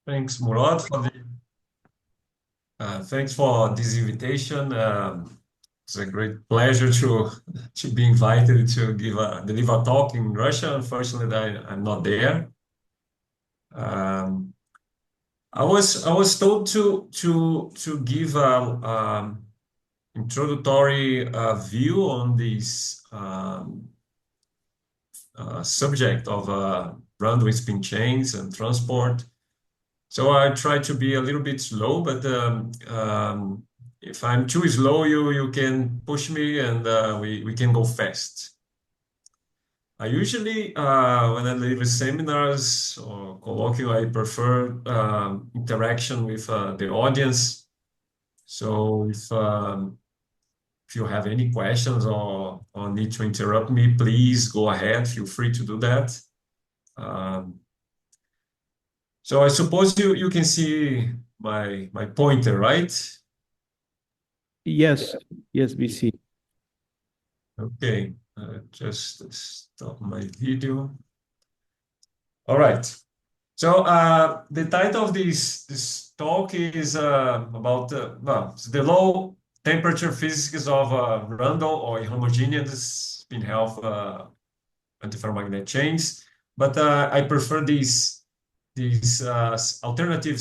Thanks, Murad, thanks for this invitation. It's a great pleasure to be invited to deliver a talk in Russia. Unfortunately, I'm not there. Um, I was told to give a introductory view on this subject of random spin chains and transport. So I try to be a little bit slow, but if I'm too slow, you can push me and we can go fast. I usually, when I deliver seminars or colloquium, I prefer interaction with the audience. So if you have any questions or need to interrupt me, please go ahead. Feel free to do that. Um, so I suppose you can see my pointer, right? Yes, yes, we see. Okay, just stop my video. All right. So the title of this talk is about the low temperature physics of random or inhomogeneous spin-half antiferromagnetic chains. But I prefer this alternative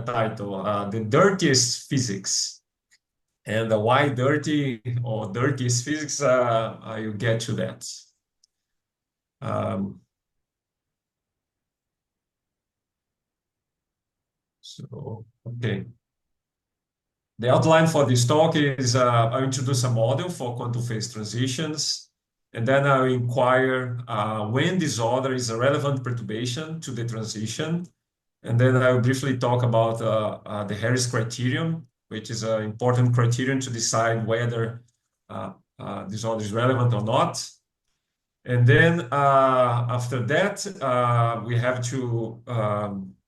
title, the dirtiest physics. And why dirty or dirtiest physics, I'll get to that. Um, okay. The outline for this talk is I'll introduce a model for quantum phase transitions, and then I'll inquire when disorder is a relevant perturbation to the transition. And then I'll briefly talk about the Harris criterion, which is an important criterion to decide whether disorder is relevant or not. And then after that, we have to,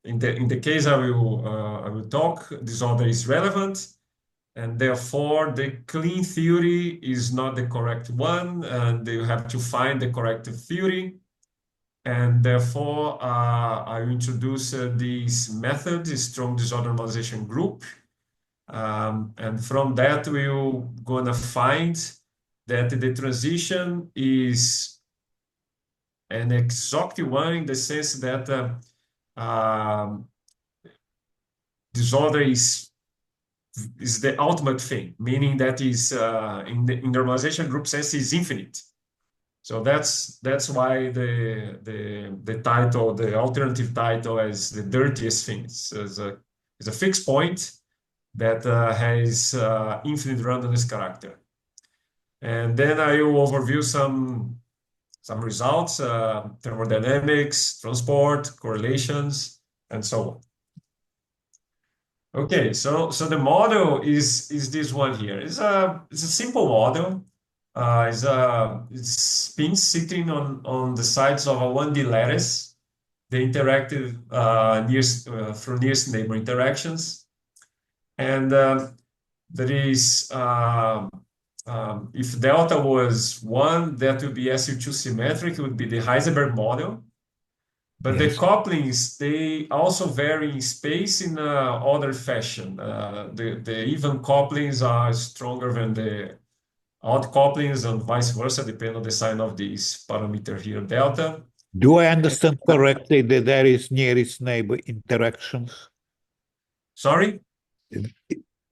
in the case I will talk, disorder is relevant, and therefore the clean theory is not the correct one, and you have to find the correct theory. And therefore, I will introduce this method, the strong disorder normalization group. And from that, we're gonna find that the transition is an exact one in the sense that disorder is the ultimate thing, meaning that is in the normalization group sense is infinite. So that's why the title, the alternative title, is the dirtiest things. Is a fixed point that has infinite randomness character. And then I will overview some results, thermodynamics, transport, correlations, and so on. Okay, so the model is this one here. It's a simple model. It's spins sitting on the sides of a 1D lattice. They interacted through nearest neighbor interactions, and there is if delta was 1, that would be SU2 symmetric. It would be the Heisenberg model. But the couplings, they also vary in space in other fashion. The even couplings are stronger than the odd couplings and vice versa, depending on the sign of this parameter here, delta. Do I understand correctly that there is nearest neighbor interactions? Sorry?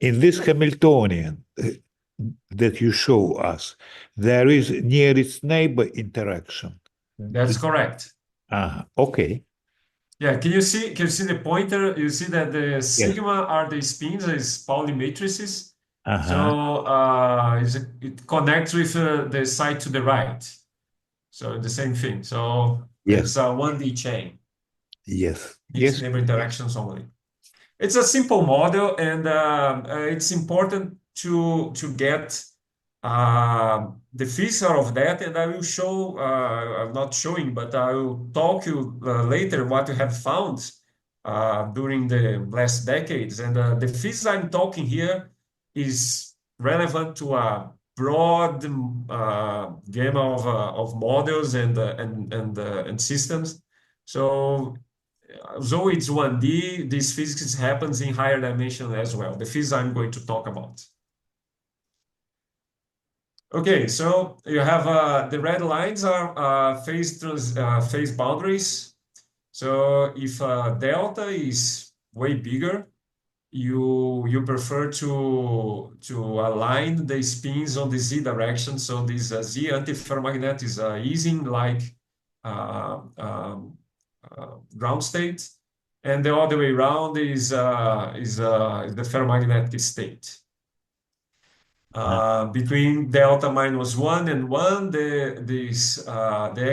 In this Hamiltonian that you show us, there is nearest neighbor interaction. That's correct. Okay. Yeah, can you see the pointer? You see that the sigma are the spins as Pauli matrices. So it connects with the side to the right. So the same thing. So it's a 1D chain. Yes. These neighbor interactions only. It's a simple model, and it's important to get the feature of that, and I will show, I'm not showing, but I will talk you later what we have found during the last decades. And the physics I'm talking here is relevant to a broad gamma of models and systems. So Though it's 1D, this physics happens in higher dimension as well. The physics I'm going to talk about. Okay, so you have the red lines are phase boundaries. So if delta is way bigger, you prefer to align the spins on the z direction. So this z antiferromagnetic is Ising-like ground state, and the other way around is the ferromagnetic state. Between delta minus 1 and 1, the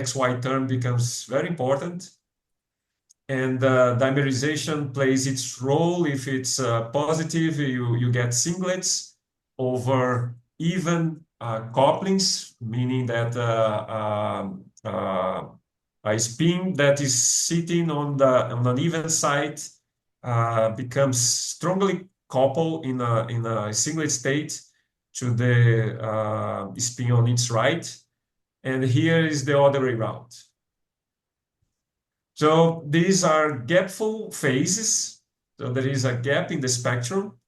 xy term becomes very important. And dimerization plays its role. If it's positive, you get singlets over even couplings, meaning that a spin that is sitting on an even side becomes strongly coupled in a singlet state to the spin on its right. And here is the other way around. So these are gapful phases. So there is a gap in the spectrum.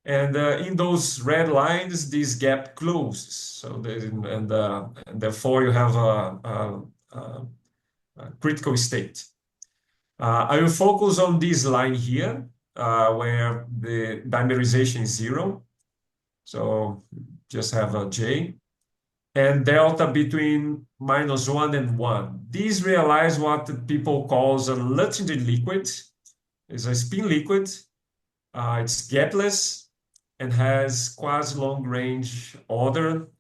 And in those red lines, this gap closes. So and therefore you have a critical state. I will focus on this line here, where the dimerization is 0. So just have a J. And delta between -1 and 1. These realize what people call a Luttinger liquid. It's a spin liquid. It's gapless and has quasi-long range order,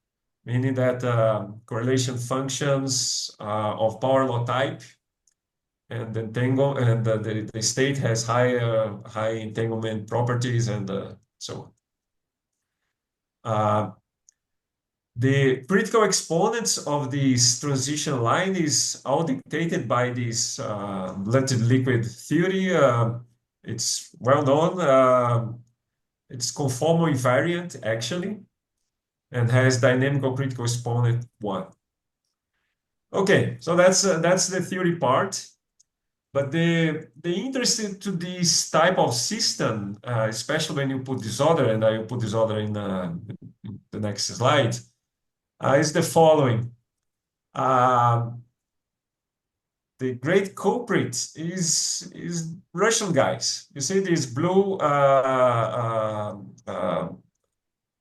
meaning that correlation functions of power law type and entangle, and the state has high entanglement properties and so on. The critical exponents of this transition line is all dictated by this Luttinger liquid theory. It's well known. It's conformal invariant, actually, and has dynamical critical exponent 1. Okay, so that's the theory part. But the interest to this type of system, especially when you put disorder, and I will put disorder in the next slide, is the following. The great culprit is Russian guys. You see this blue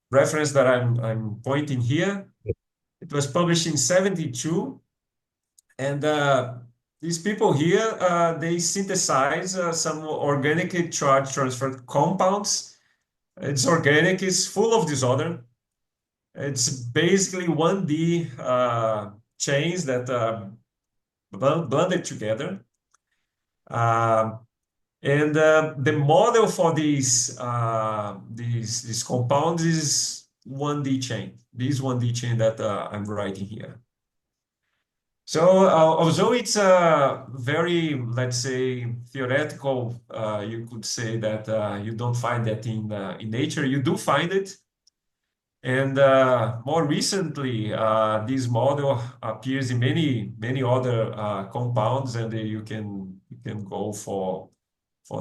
reference that I'm pointing here. It was published in 72, and these people here they synthesize some organic charge transfer compounds. It's organic. It's full of disorder. It's basically 1D chains that blended together. And the model for these compounds is 1D chain. This 1D chain that I'm writing here. So although it's a very, let's say, theoretical, you could say that you don't find that in nature. You do find it. And more recently, this model appears in many other compounds, and you can go for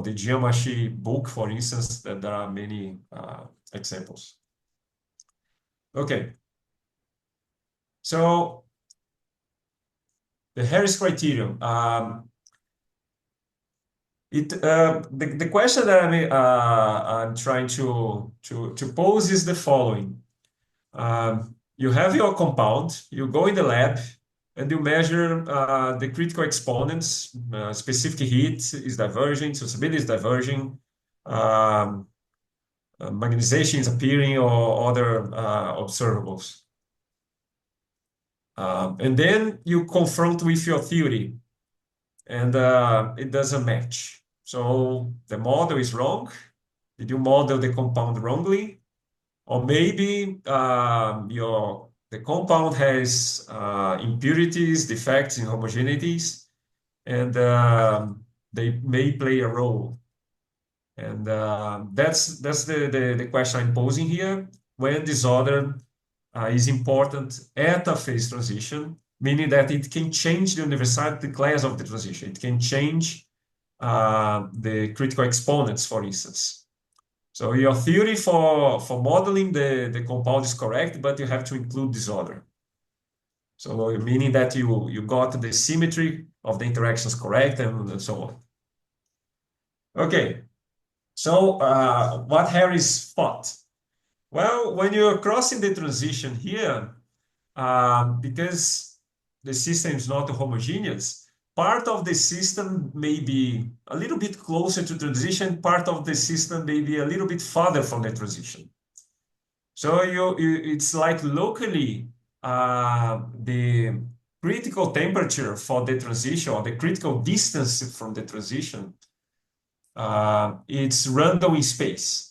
the geometry book, for instance, that there are many examples. Okay, so the Harris criterion. The question that I'm trying to pose is the following. You have your compound, you go in the lab, and you measure the critical exponents. Specific heat is diverging, susceptibility is diverging, magnetization is appearing, or other observables. And then you confront with your theory, and it doesn't match. So the model is wrong. Did you model the compound wrongly? Or maybe the compound has impurities, defects, inhomogeneities, and they may play a role. And that's the question I'm posing here. When disorder is important at a phase transition, meaning that it can change the universality class of the transition. It can change the critical exponents, for instance. So your theory for modeling the compound is correct, but you have to include disorder. So meaning that you got the symmetry of the interactions correct and so on. Okay, so what Harris thought? Well, when you're crossing the transition here, because the system is not homogeneous, part of the system may be a little bit closer to transition, part of the system may be a little bit farther from the transition. So it's like locally the critical temperature for the transition or the critical distance from the transition, it's random in space.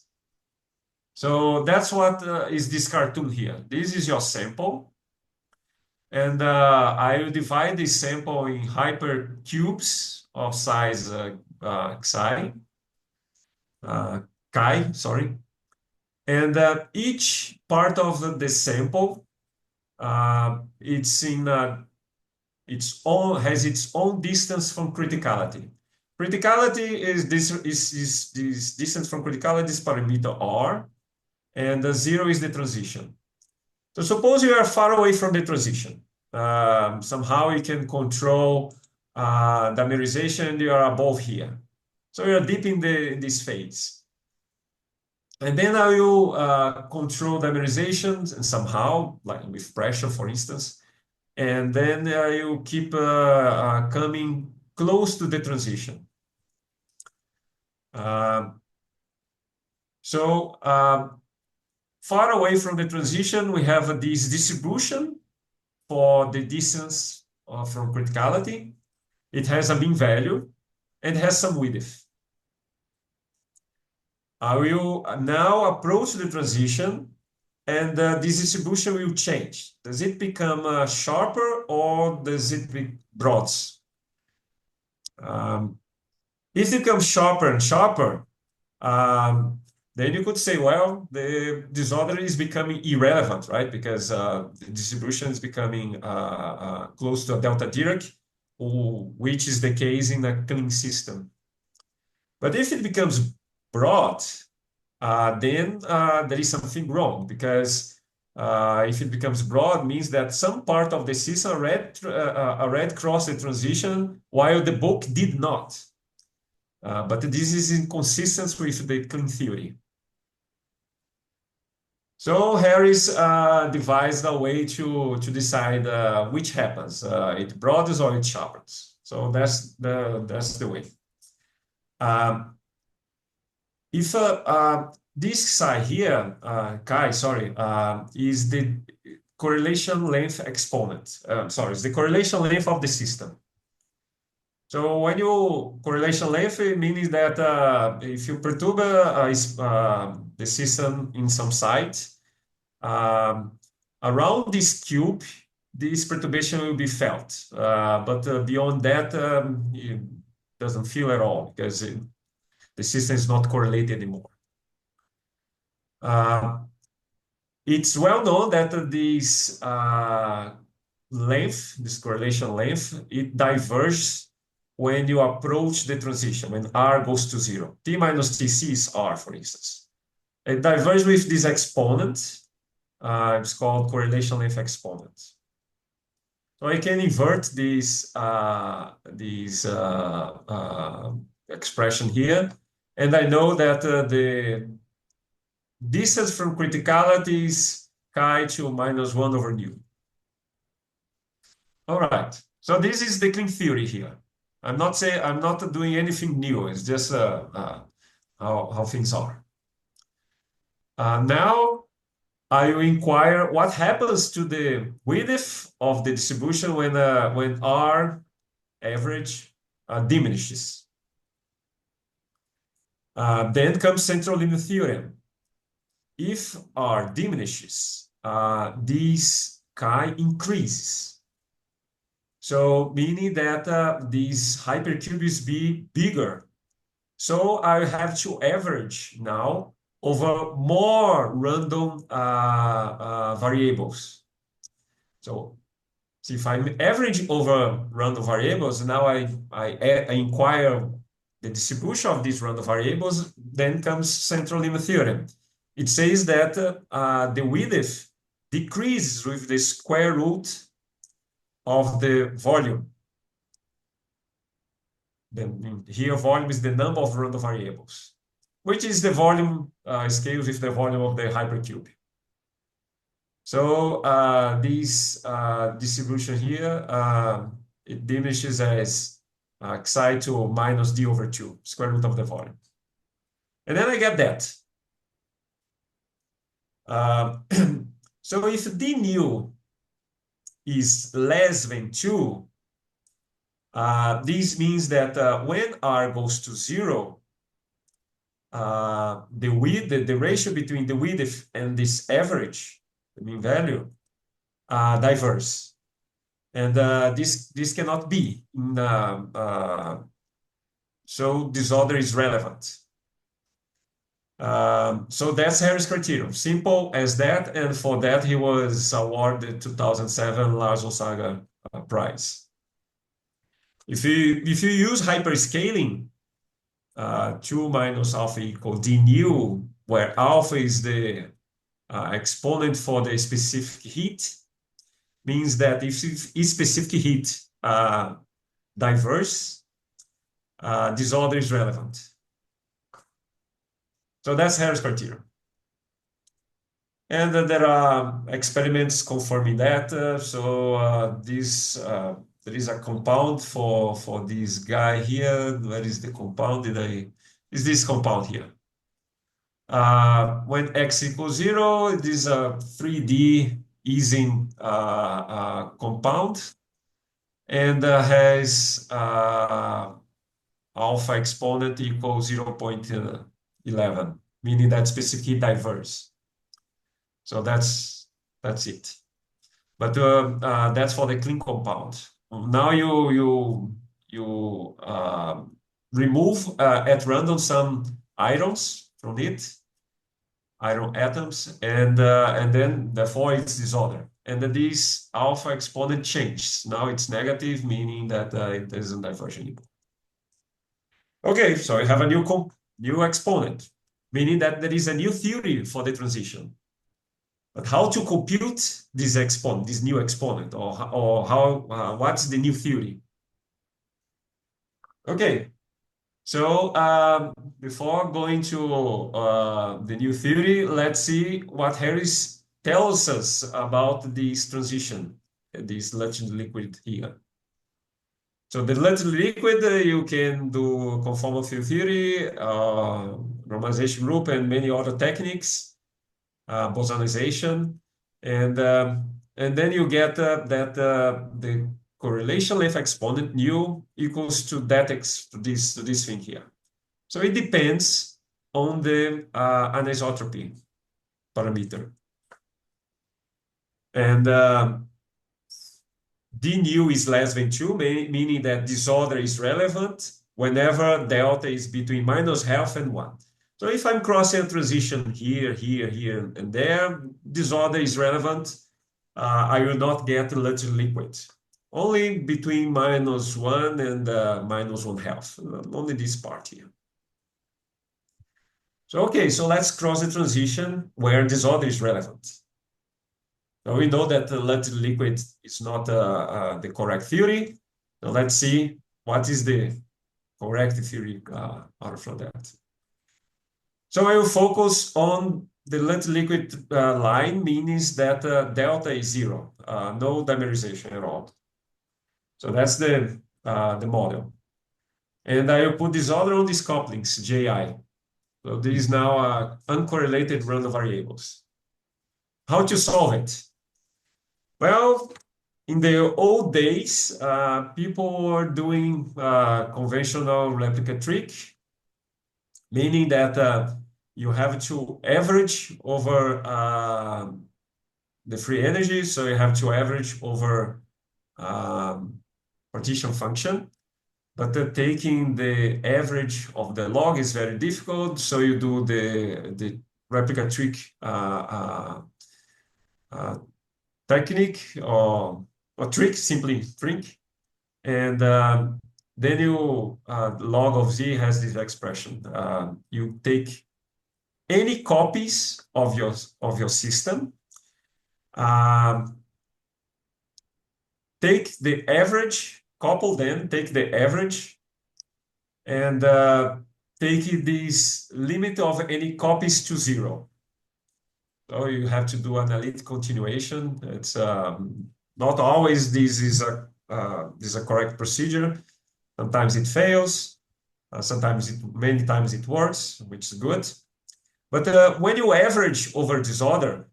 So that's what is this cartoon here. This is your sample. And I will divide this sample in hypercubes of size chi, sorry. And each part of the sample, has its own distance from criticality. Criticality is this distance from criticality is parameter r, and 0 is the transition. So suppose you are far away from the transition. Somehow you can control dimerization and you are above here. So you are deep in this phase. And then I will control dimerization and somehow, like with pressure, for instance. And then you keep coming close to the transition. Far away from the transition, we have this distribution for the distance from criticality. It has a mean value and has some width. I will now approach the transition, and this distribution will change. Does it become sharper or does it be broad? If it becomes sharper and sharper, then you could say, well, the disorder is becoming irrelevant, right? Because the distribution is becoming close to a delta Dirac, which is the case in a clean system. But if it becomes broad, then there is something wrong, because if it becomes broad, means that some part of the system already crossed the transition while the bulk did not. But this is inconsistent with the clean theory. So Harris devised a way to decide which happens. It broadens or it sharpens. So that's the way. If this psi here, chi, sorry, is the correlation length exponent. Sorry, it's the correlation length of the system. So when you correlation length, it means that if you perturb the system in some site, around this cube, this perturbation will be felt. But beyond that, it doesn't feel at all, because the system is not correlated anymore. It's well known that this length, this correlation length, it diverges when you approach the transition, when R goes to 0. T minus Tc is R, for instance. It diverges with this exponent. It's called correlation length exponent. So I can invert this expression here, and I know that the distance from criticality is chi to minus 1 over nu. All right. So this is the clean theory here. I'm not doing anything new. It's just how things are. Now I will inquire what happens to the width of the distribution when R average diminishes. Then comes central limit theorem. If R diminishes, this chi increases. So meaning that these hypercubes be bigger. So I have to average now over more random variables. So if I'm averaging over random variables, now I inquire the distribution of these random variables, then comes central limit theorem. It says that the width decreases with the square root of the volume. Then here, volume is the number of random variables, which is the volume scales with the volume of the hypercube. So this distribution here, it diminishes as xi to minus d over 2, square root of the volume. And then I get that. So if d nu is less than 2, this means that when r goes to 0, the ratio between the width and this average, the mean value, diverge. And this cannot be. So this order is relevant. So that's Harris' criterion. Simple as that. And for that, he was awarded 2007 Lars Saga Prize. If you use hyperscaling, 2 minus alpha equal d nu, where alpha is the exponent for the specific heat, means that if specific heat diverges, this order is relevant. So that's Harris' criterion. And there are experiments confirming that. There is a compound for this guy here. Where is the compound? Is this compound here? When x equals 0, it is a 3D Ising compound, and has alpha exponent equals 0.11, meaning that specific heat diverges. So that's it. But that's for the clean compound. Now you remove at random some ions from it, iron atoms, and then therefore it's disorder. And then this alpha exponent changes. Now it's negative, meaning that it isn't diverge anymore. Okay, so you have a new exponent, meaning that there is a new theory for the transition. But how to compute this exponent, this new exponent, or how what's the new theory? Okay, so before going to the new theory, let's see what Harris tells us about this transition, this latent liquid here. So the latent liquid, you can do conformal field theory, normalization-group, and many other techniques, bosonization, and then you get that the correlation length exponent nu equals to that to this thing here. So it depends on the anisotropy parameter, and d nu is less than 2, meaning that disorder is relevant whenever delta is between minus half and 1. So if I'm crossing a transition here, here, and there, disorder is relevant. I will not get latent liquid. Only between minus 1 and minus 1/2. Only this part here. So, okay, so let's cross the transition where disorder is relevant. Now we know that the latent liquid is not the correct theory. Now let's see what is the correct theory out from that. So I will focus on the latent liquid line, means that delta is 0, no dimerization at all. So that's the model. And I will put disorder on these couplings, Ji. So these now uncorrelated random variables. How to solve it? Well, in the old days, people were doing conventional replica trick, meaning that you have to average over the free energy. So you have to average over partition function. But taking the average of the log is very difficult. So you do the replica trick technique or trick, simply trick. And then you log of z has this expression. You take any copies of your system, take the average, couple them, take the average, and take this limit of any copies to 0. So you have to do analytic continuation. It's not always this is a correct procedure. Sometimes it fails. Many times it works, which is good. But when you average over disorder,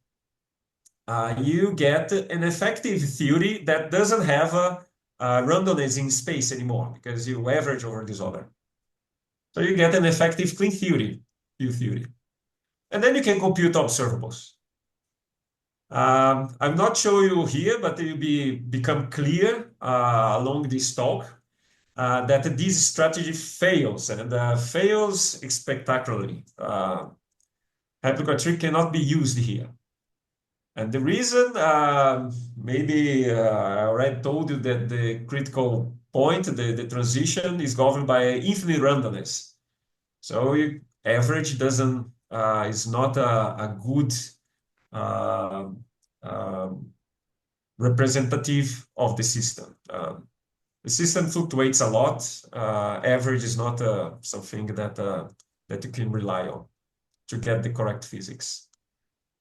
you get an effective theory that doesn't have a randomness in space anymore because you average over disorder. So you get an effective clean theory, Q theory. And then you can compute observables. I'm not showing you here, but it will become clear along this talk that this strategy fails and fails spectacularly. Replica trick cannot be used here. And the reason, maybe I already told you that the critical point, the transition is governed by infinite randomness. So average doesn't is not a good representative of the system. The system fluctuates a lot. Average is not something that you can rely on to get the correct physics.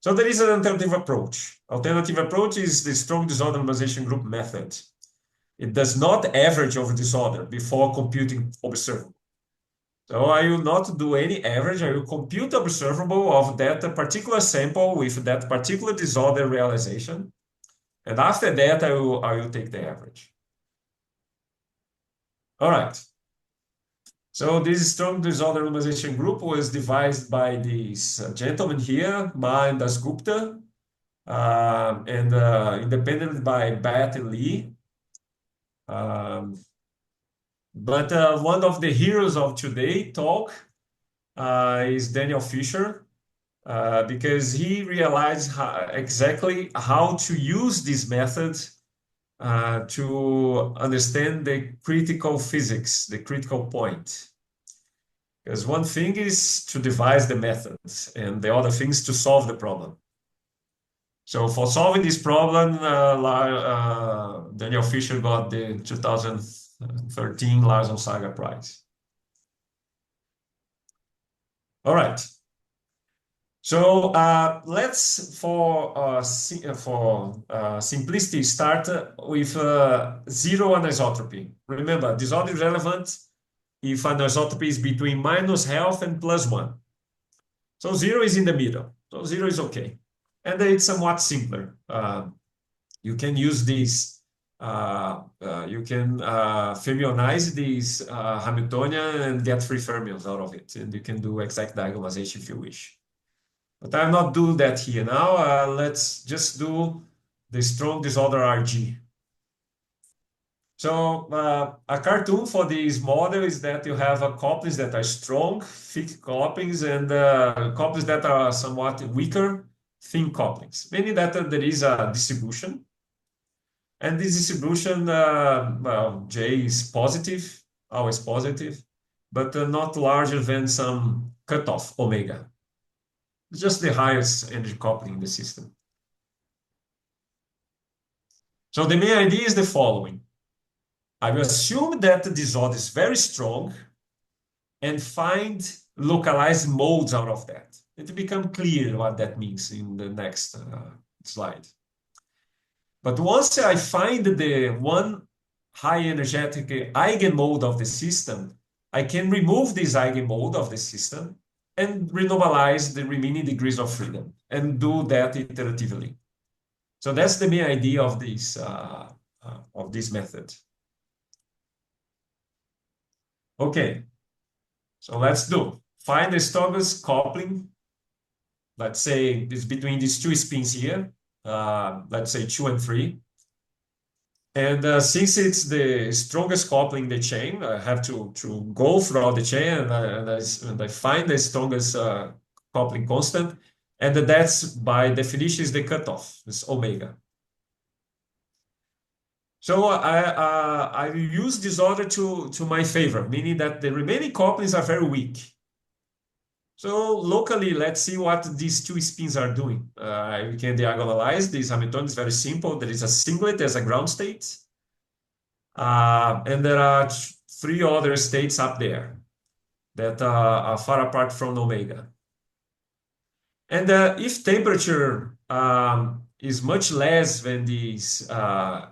So there is an alternative approach. Alternative approach is the strong disorder normalization group method. It does not average over disorder before computing observable. So I will not do any average. I will compute observable of that particular sample with that particular disorder realization. And after that, I will take the average. All right. So this strong disorder normalization group was devised by these gentlemen here, Ma and Dasgupta, and independent by Bat and Lee. But one of the heroes of today talk is Daniel Fisher, because he realized exactly how to use this method to understand the critical physics, the critical point. Because one thing is to devise the methods, and the other thing is to solve the problem. So for solving this problem, Daniel Fisher got the 2013 Larson Saga Prize. All right. So let's, for simplicity, start with zero anisotropy. Remember, disorder is relevant if anisotropy is between -12 and +1. So 0 is in the middle. So 0 is okay. And it's somewhat simpler. You can use these, you can fermionize these Hamiltonian and get free fermions out of it. And you can do exact diagonalization if you wish. But I'll not do that here now. Let's just do the strong disorder RG. So a cartoon for this model is that you have couplings that are strong, thick couplings, and couplings that are somewhat weaker, thin couplings, meaning that there is a distribution. And this distribution, well, J is positive, always positive, but not larger than some cutoff, omega. It's just the highest energy coupling in the system. So the main idea is the following. I will assume that the disorder is very strong and find localized modes out of that. It will become clear what that means in the next slide. But once I find the one high energetic eigenmode of the system, I can remove this eigenmode of the system and renormalize the remaining degrees of freedom and do that iteratively. So that's the main idea of this method. Okay, so let's do. Find the strongest coupling. Let's say it's between these two spins here. Let's say 2 and 3. And since it's the strongest coupling in the chain, I have to go throughout the chain and I find the strongest coupling constant. And that's by definition is the cutoff, it's omega. So I use this order to my favor, meaning that the remaining couplings are very weak. So locally, let's see what these two spins are doing. We can diagonalize this Hamiltonian. It's very simple. There is a singlet as a ground state. And there are three other states up there that are far apart from omega. And if temperature is much less than this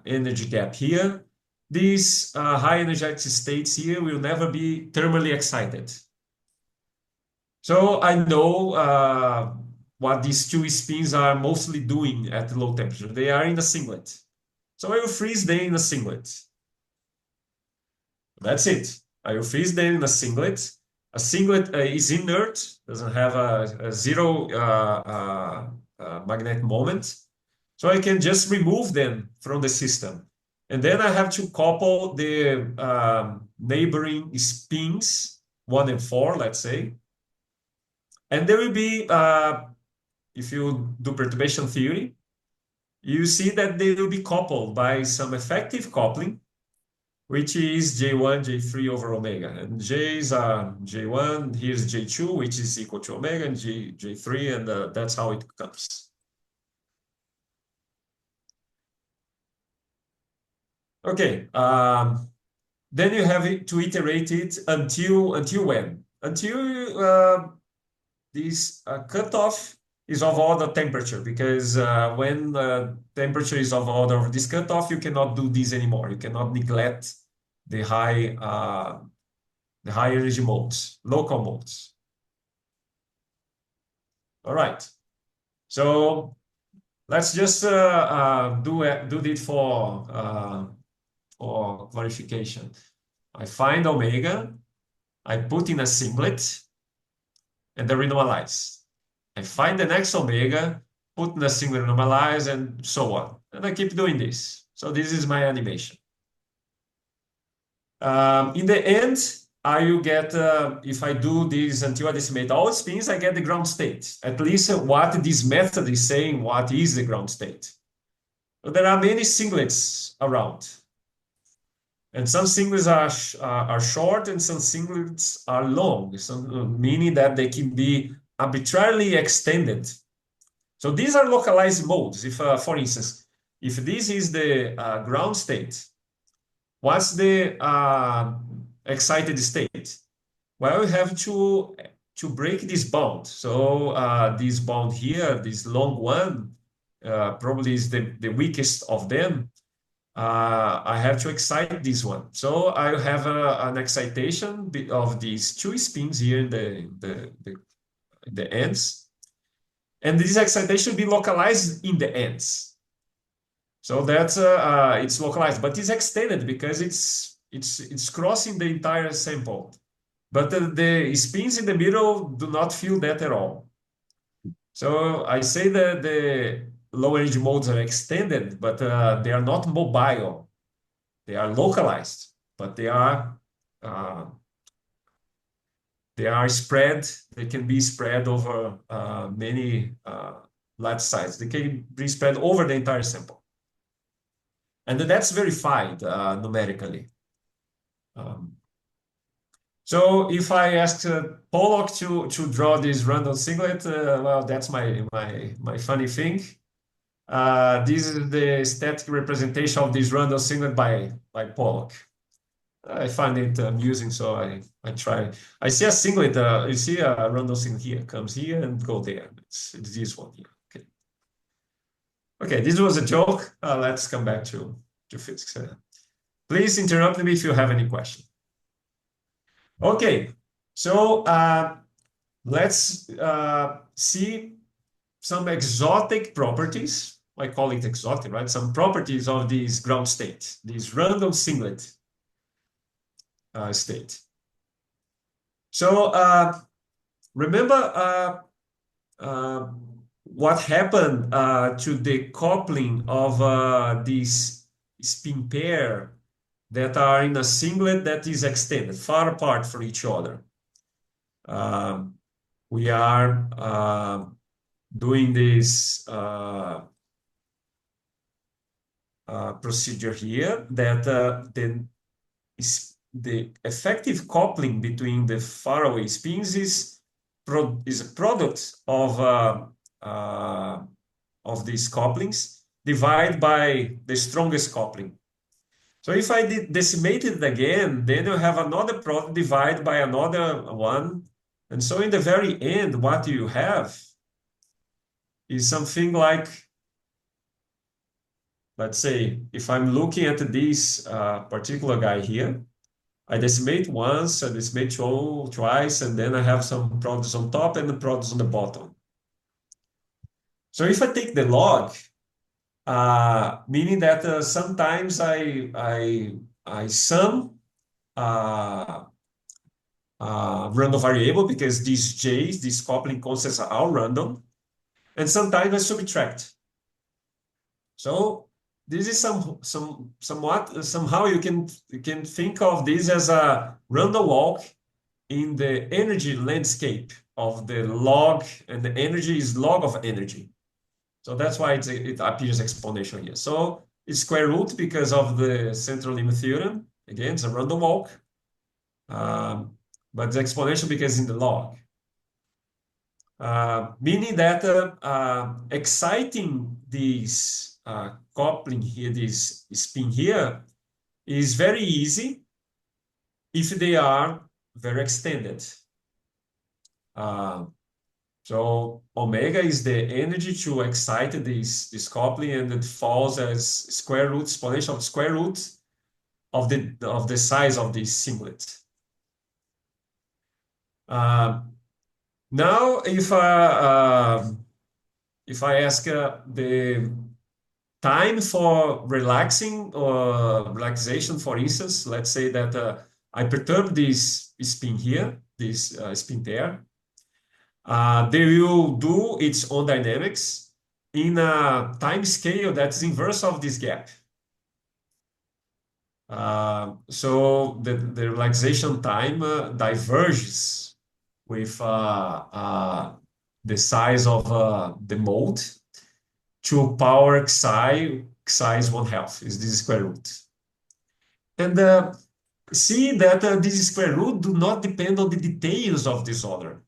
energy gap here, these high energetic states here will never be thermally excited. So I know what these two spins are mostly doing at low temperature. They are in a singlet. So I will freeze them in a singlet. That's it. I will freeze them in a singlet. A singlet is inert, doesn't have a zero magnetic moment. So I can just remove them from the system. And then I have to couple the neighboring spins, 1 and 4, let's say. And there will be, if you do perturbation theory, you see that they will be coupled by some effective coupling, which is J1, J3 over omega. And J is J1, here's J2, which is equal to omega, and J3, and that's how it comes. Okay, then you have to iterate it until when? Until this cutoff is of order temperature, because when temperature is of order of this cutoff, you cannot do this anymore. You cannot neglect the high energy modes, local modes. All right. So let's just do it for clarification. I find omega, I put in a singlet, and then renormalize. I find the next omega, put in a singlet, normalize, and so on. And I keep doing this. So this is my animation. In the end, I will get, if I do this until I decimate all spins, I get the ground state. At least what this method is saying, what is the ground state. So there are many singlets around. And some singlets are short and some singlets are long, meaning that they can be arbitrarily extended. So these are localized modes. If, for instance, if this is the ground state, what's the excited state? Well, we have to break this bound. So this bound here, this long one, probably is the weakest of them. I have to excite this one. So I have an excitation of these two spins here in the ends. And this excitation will be localized in the ends. So that's it's localized, but it's extended because it's crossing the entire sample. But the spins in the middle do not feel that at all. So I say that the low energy modes are extended, but they are not mobile. They are localized, but they are spread. They can be spread over many lattice sites. They can be spread over the entire sample. And that's verified numerically. So if I ask Pollock to draw this random singlet, well, that's my funny thing. This is the static representation of this random singlet by Pollock. I find it amusing, so I try. I see a singlet. You see a random singlet here, comes here and go there. It's this one here. Okay. Okay, this was a joke. Let's come back to physics. Please interrupt me if you have any question. Okay, so let's see some exotic properties. I call it exotic, right? Some properties of this ground state, this random singlet state. So remember what happened to the coupling of this spin pair that are in a singlet that is extended, far apart from each other. We are doing this procedure here that the effective coupling between the faraway spins is a product of these couplings divided by the strongest coupling. So if I decimate it again, then you have another product divided by another one. And so in the very end, what you have is something like, let's say, if I'm looking at this particular guy here, I decimate once, I decimate twice, and then I have some products on top and the products on the bottom. So if I take the log, meaning that sometimes I sum random variable because these j's, these coupling constants are all random, and sometimes I subtract. So this is somehow you can think of this as a random walk in the energy landscape of the log, and the energy is log of energy. So that's why it appears exponential here. So it's square root because of the central limit theorem. Again, it's a random walk, but it's exponential because in the log. Meaning that exciting this coupling here, this spin here, is very easy if they are very extended. So omega is the energy to excite this coupling, and it falls as square root, exponential of square root of the size of this singlet. Now, if I ask the time for relaxing or relaxation, for instance, let's say that I perturb this spin here, this spin pair. They will do its own dynamics in a time scale that's inverse of this gap. So the relaxation time diverges with the size of the mode to power xi is 1/2, is this square root. And see that this square root do not depend on the details of this order.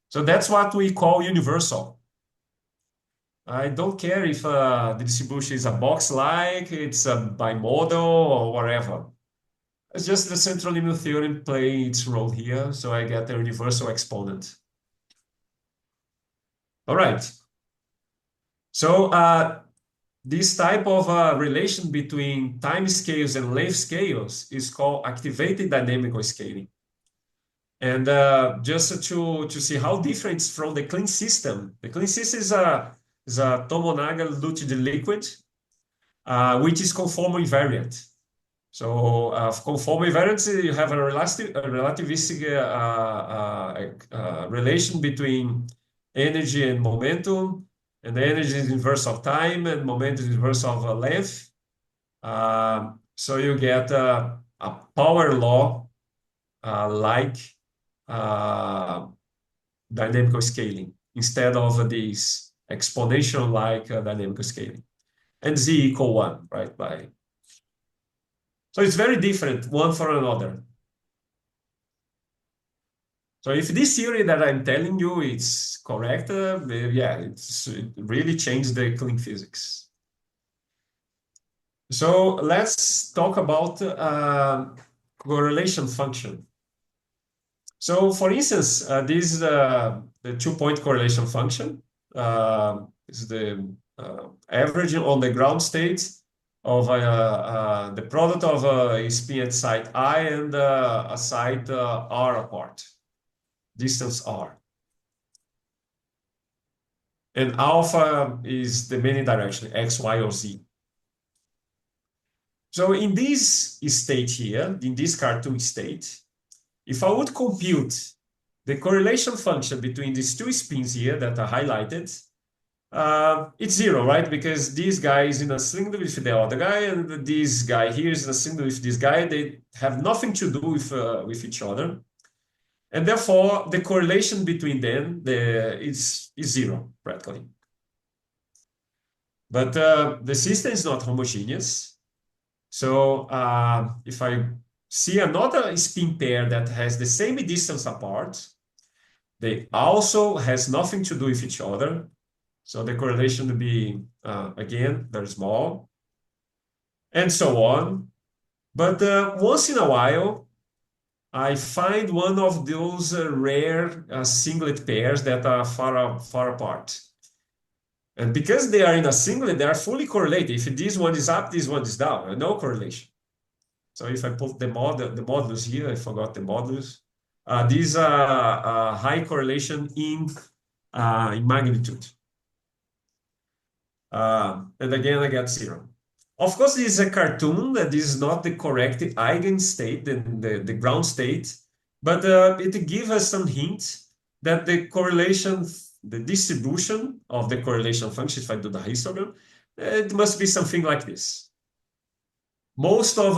So that's what we call universal. I don't care if the distribution is a box-like, it's a bimodal, or whatever. It's just the central limit theorem playing its role here, so I get a universal exponent. All right. So this type of relation between time scales and length scales is called activated dynamical scaling. And just to see how different it's from the clean system. The clean system is a Tomonaga-Lucht liquid, which is conformal invariant. So conformal invariance, you have a relativistic relation between energy and momentum, and the energy is inverse of time, and momentum is inverse of length. So you get a power law like dynamical scaling instead of this exponential-like dynamical scaling. And z equal 1, right? So it's very different one for another. So if this theory that I'm telling you is correct, yeah, it really changed the clean physics. So let's talk about correlation function. So for instance, this is the 2-point correlation function. Is the average on the ground state of the product of a spin at site I and a site R apart, distance R. And alpha is the many direction, X, Y, or Z. So in this state here, in this cartoon state, if I would compute the correlation function between these two spins here that are highlighted, it's 0, right? Because this guy is in a cylinder with the other guy, and this guy here is in a cylinder with this guy. They have nothing to do with each other. And therefore, the correlation between them is 0, practically. But the system is not homogeneous. So if I see another spin pair that has the same distance apart, they also has nothing to do with each other. So the correlation will be, again, very small, and so on. But once in a while, I find one of those rare singlet pairs that are far apart. And because they are in a singlet, they are fully correlated. If this one is up, this one is down, no correlation. So if I put the modulus here, I forgot the modulus. These are high correlation in magnitude. And again, I get zero. Of course, this is a cartoon, that this is not the correct eigenstate, the ground state, but it gives us some hint that the correlation, the distribution of the correlation function, if I do the histogram, it must be something like this. Most of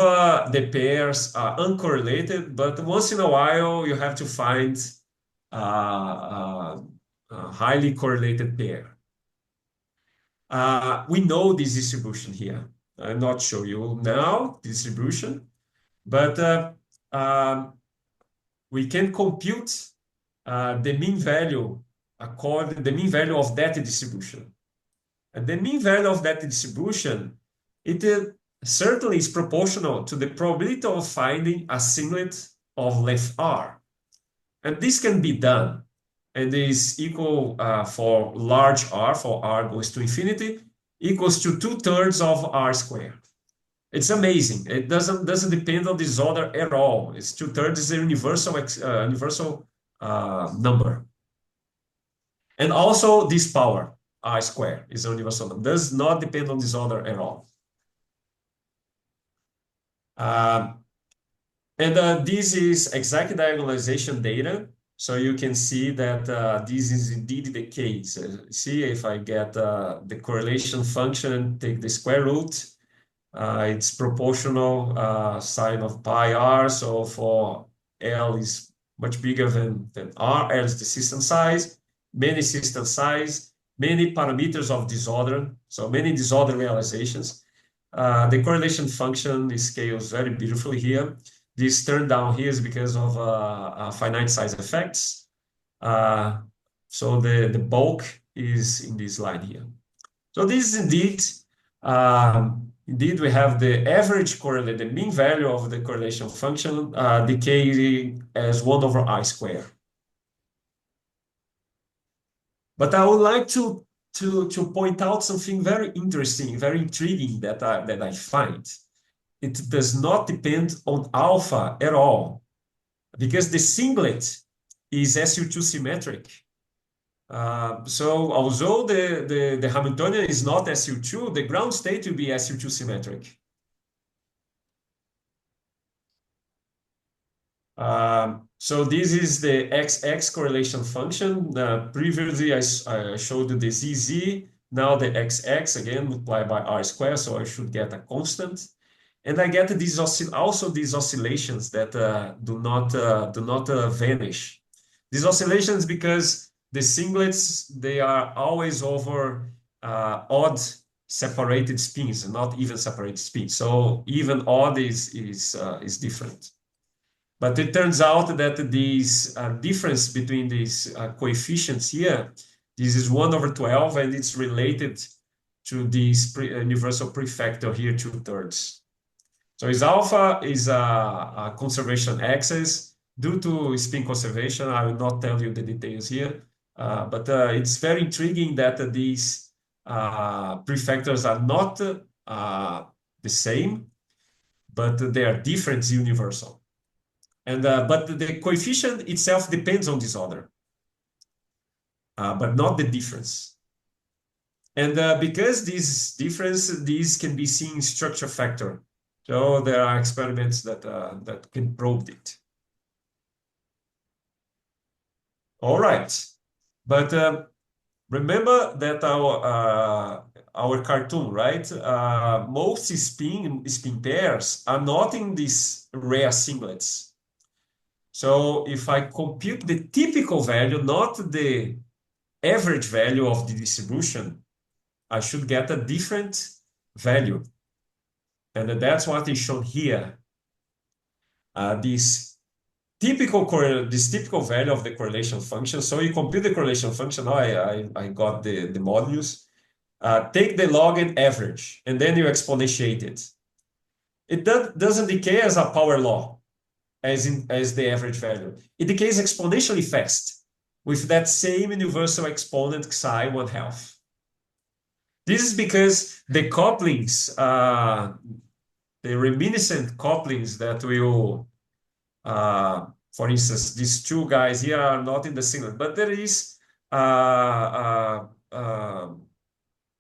the pairs are uncorrelated, but once in a while you have to find a highly correlated pair. We know this distribution here. I'm not show you now distribution, but we can compute the mean value the mean value of that distribution. And the mean value of that distribution, it certainly is proportional to the probability of finding a singlet of length r. And this can be done, and is equal for large r, for r goes to infinity, equals to 2/3 of r squared. It's amazing. It doesn't depend on this order at all. It's 2/3 is a universal number. And also this power, r squared, is a universal number. Does not depend on this order at all. And this is exact diagonalization data. So you can see that this is indeed the case. See, if I get the correlation function, take the square root, it's proportional sine of pi r. So for L is much bigger than R. L is the system size, many system size, many parameters of disorder, so many disorder realizations. The correlation function scales very beautifully here. This turn down here is because of finite size effects. So the bulk is in this line here. So this is indeed we have the average correlate, the mean value of the correlation function decaying as 1 over I squared. But I would like to point out something very interesting, very intriguing that I find. It does not depend on alpha at all, because the singlet is SU2 symmetric. So although the Hamiltonian is not SU2, the ground state will be SU2 symmetric. So this is the XX correlation function. Previously, I showed you the ZZ. Now the XX, again, multiplied by R squared, so I should get a constant. And I get these also these oscillations that do not vanish. These oscillations, because the singlets, they are always over odd separated spins, not even separated spins. So even odd is different. But it turns out that this difference between these coefficients here, this is 1 over 12, and it's related to this universal prefactor here, 2/3. So is alpha is a conservation axis due to spin conservation. I will not tell you the details here, but it's very intriguing that these prefactors are not the same, but they are different universal. And but the coefficient itself depends on this order, but not the difference. And because this difference, these can be seen in structure factor. So there are experiments that that can probe it. All right, but remember that our cartoon, right? Most spin pairs are not in these rare singlets. So if I compute the typical value, not the average value of the distribution, I should get a different value. And that's what is shown here. This typical value of the correlation function. So you compute the correlation function. Now I got the modules. Take the log and average, and then you exponentiate it. It doesn't decay as a power law, as the average value. It decays exponentially fast with that same universal exponent psi 1/2. This is because the couplings, the reminiscent couplings that will, for instance, these two guys here are not in the singlet, but there is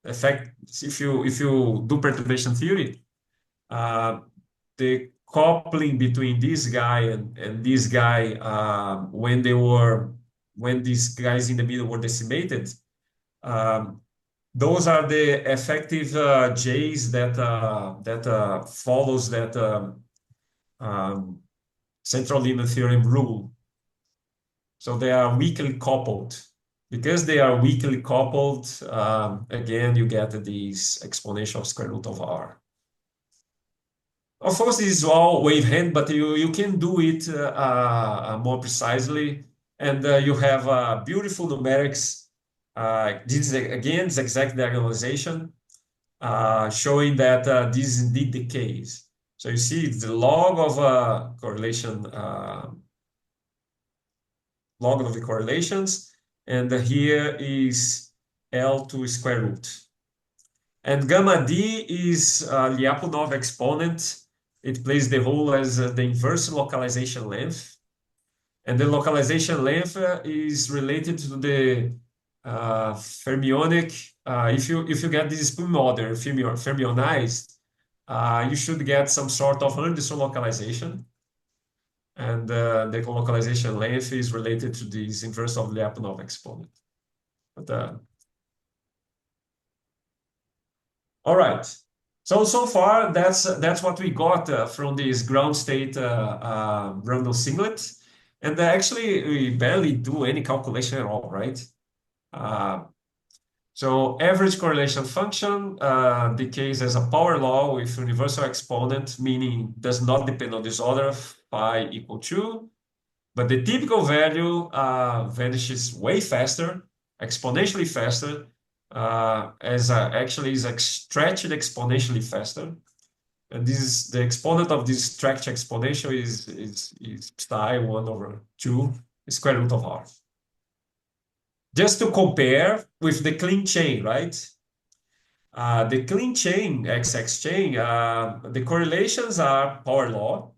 effect if you do perturbation theory. The coupling between this guy and this guy when these guys in the middle were decimated, those are the effective J's that follows that central limit theorem rule. So they are weakly coupled. Because they are weakly coupled, again, you get these exponential square root of r. Of course, this is all wavehand, but you can do it more precisely. And you have beautiful numerics. This is, again, is exact diagonalization, showing that this is indeed the case. So you see it's the log of correlation, log of the correlations. And here is L to square root. And gamma D is Lyapunov exponent. It plays the role as the inverse localization length. And the localization length is related to the fermionic. If you get this spin model fermionized, you should get some sort of Anderson localization. And the localization length is related to this inverse of Lyapunov exponent. But, all right. So far, that's what we got from this ground state random singlet. And actually, we barely do any calculation at all, right? So average correlation function decays as a power law with universal exponent, meaning does not depend on this order, phi equal 2. But the typical value vanishes way faster, exponentially faster, actually is stretched exponentially faster. And this is the exponent of this stretched exponential is psi 1/2 square root of r. Just to compare with the clean chain, right? The clean chain, XX chain, the correlations are power law.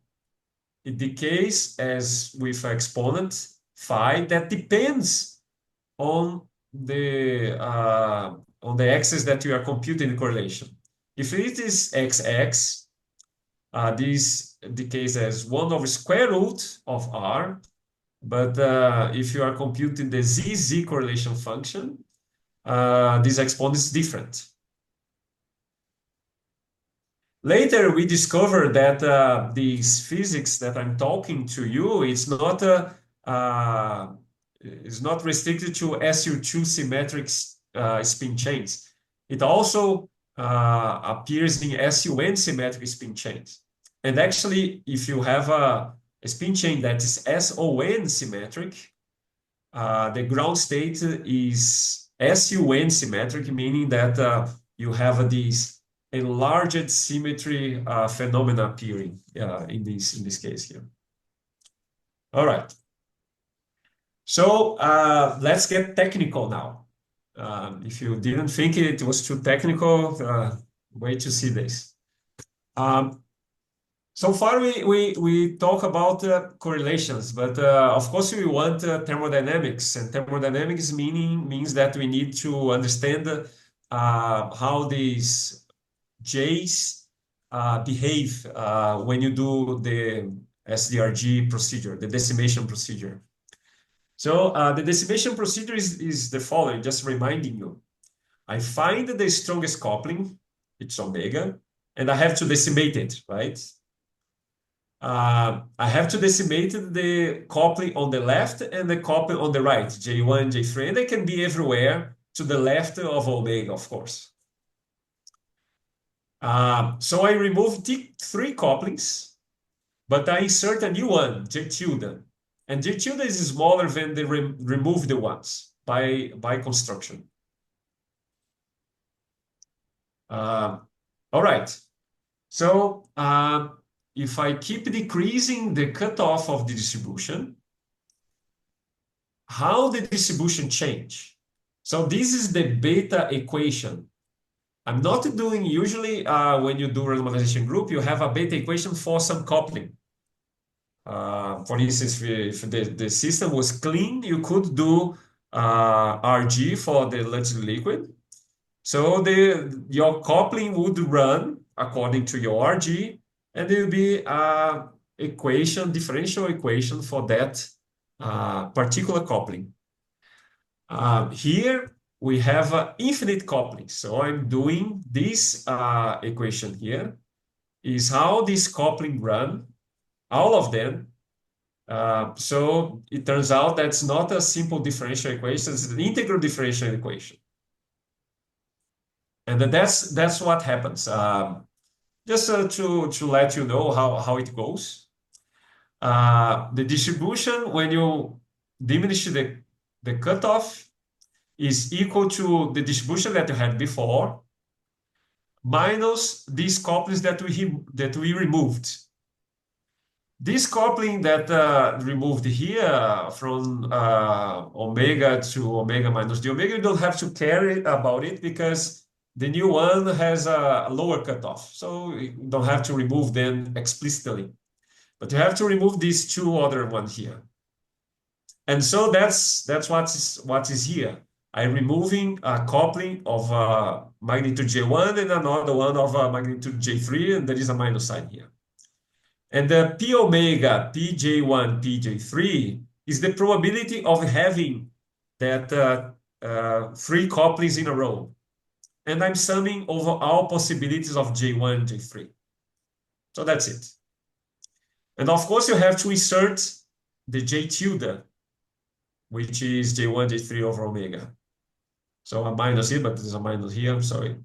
It decays as with exponent phi that depends on the axis that you are computing the correlation. If it is XX, this decays as 1/square root of r. But if you are computing the ZZ correlation function, this exponent is different. Later, we discovered that these physics that I'm talking to you is not restricted to SU2 symmetric spin chains. It also appears in SUN symmetric spin chains. And actually, if you have a spin chain that is SON symmetric, the ground state is SUN symmetric, meaning that you have these enlarged symmetry phenomena appearing in this case here. All right. So let's get technical now. If you didn't think it was too technical, wait to see this. So far, we talk about correlations, but of course we want thermodynamics, and thermodynamics means that we need to understand how these J's behave when you do the SDRG procedure, the decimation procedure. So the decimation procedure is the following, just reminding you. I find the strongest coupling, it's omega, and I have to decimate it, right? I have to decimate the coupling on the left and the coupling on the right, J1, J3, and they can be everywhere to the left of omega, of course. So I remove three couplings, but I insert a new one, J tilde. And J tilde is smaller than the removed ones by construction. All right. So if I keep decreasing the cutoff of the distribution, how the distribution change? So this is the beta equation. I'm not doing usually when you do renormalization group, you have a beta equation for some coupling. For instance, if the system was clean, you could do RG for the liquid. So your coupling would run according to your RG, and there will be a differential equation for that particular coupling. Here we have infinite coupling. So I'm doing this equation here is how this coupling run, all of them. So it turns out that's not a simple differential equation, it's an integral differential equation. And that's what happens. Just to let you know how it goes. The distribution, when you diminish the cutoff, is equal to the distribution that you had before minus these couplings that we removed. This coupling that removed here from omega to omega minus the omega, you don't have to care about it because the new one has a lower cutoff. So you don't have to remove them explicitly. But you have to remove these two other ones here. And so that's what is here. I'm removing a coupling of magnitude J1 and another one of magnitude J3, and there is a minus sign here. And the P omega, Pj1, Pj3 is the probability of having that three couplings in a row. And I'm summing over all possibilities of J1 and J3. So that's it. And of course, you have to insert the J tilde, which is J1, J3 over omega. So a minus here, but there's a minus here, I'm sorry.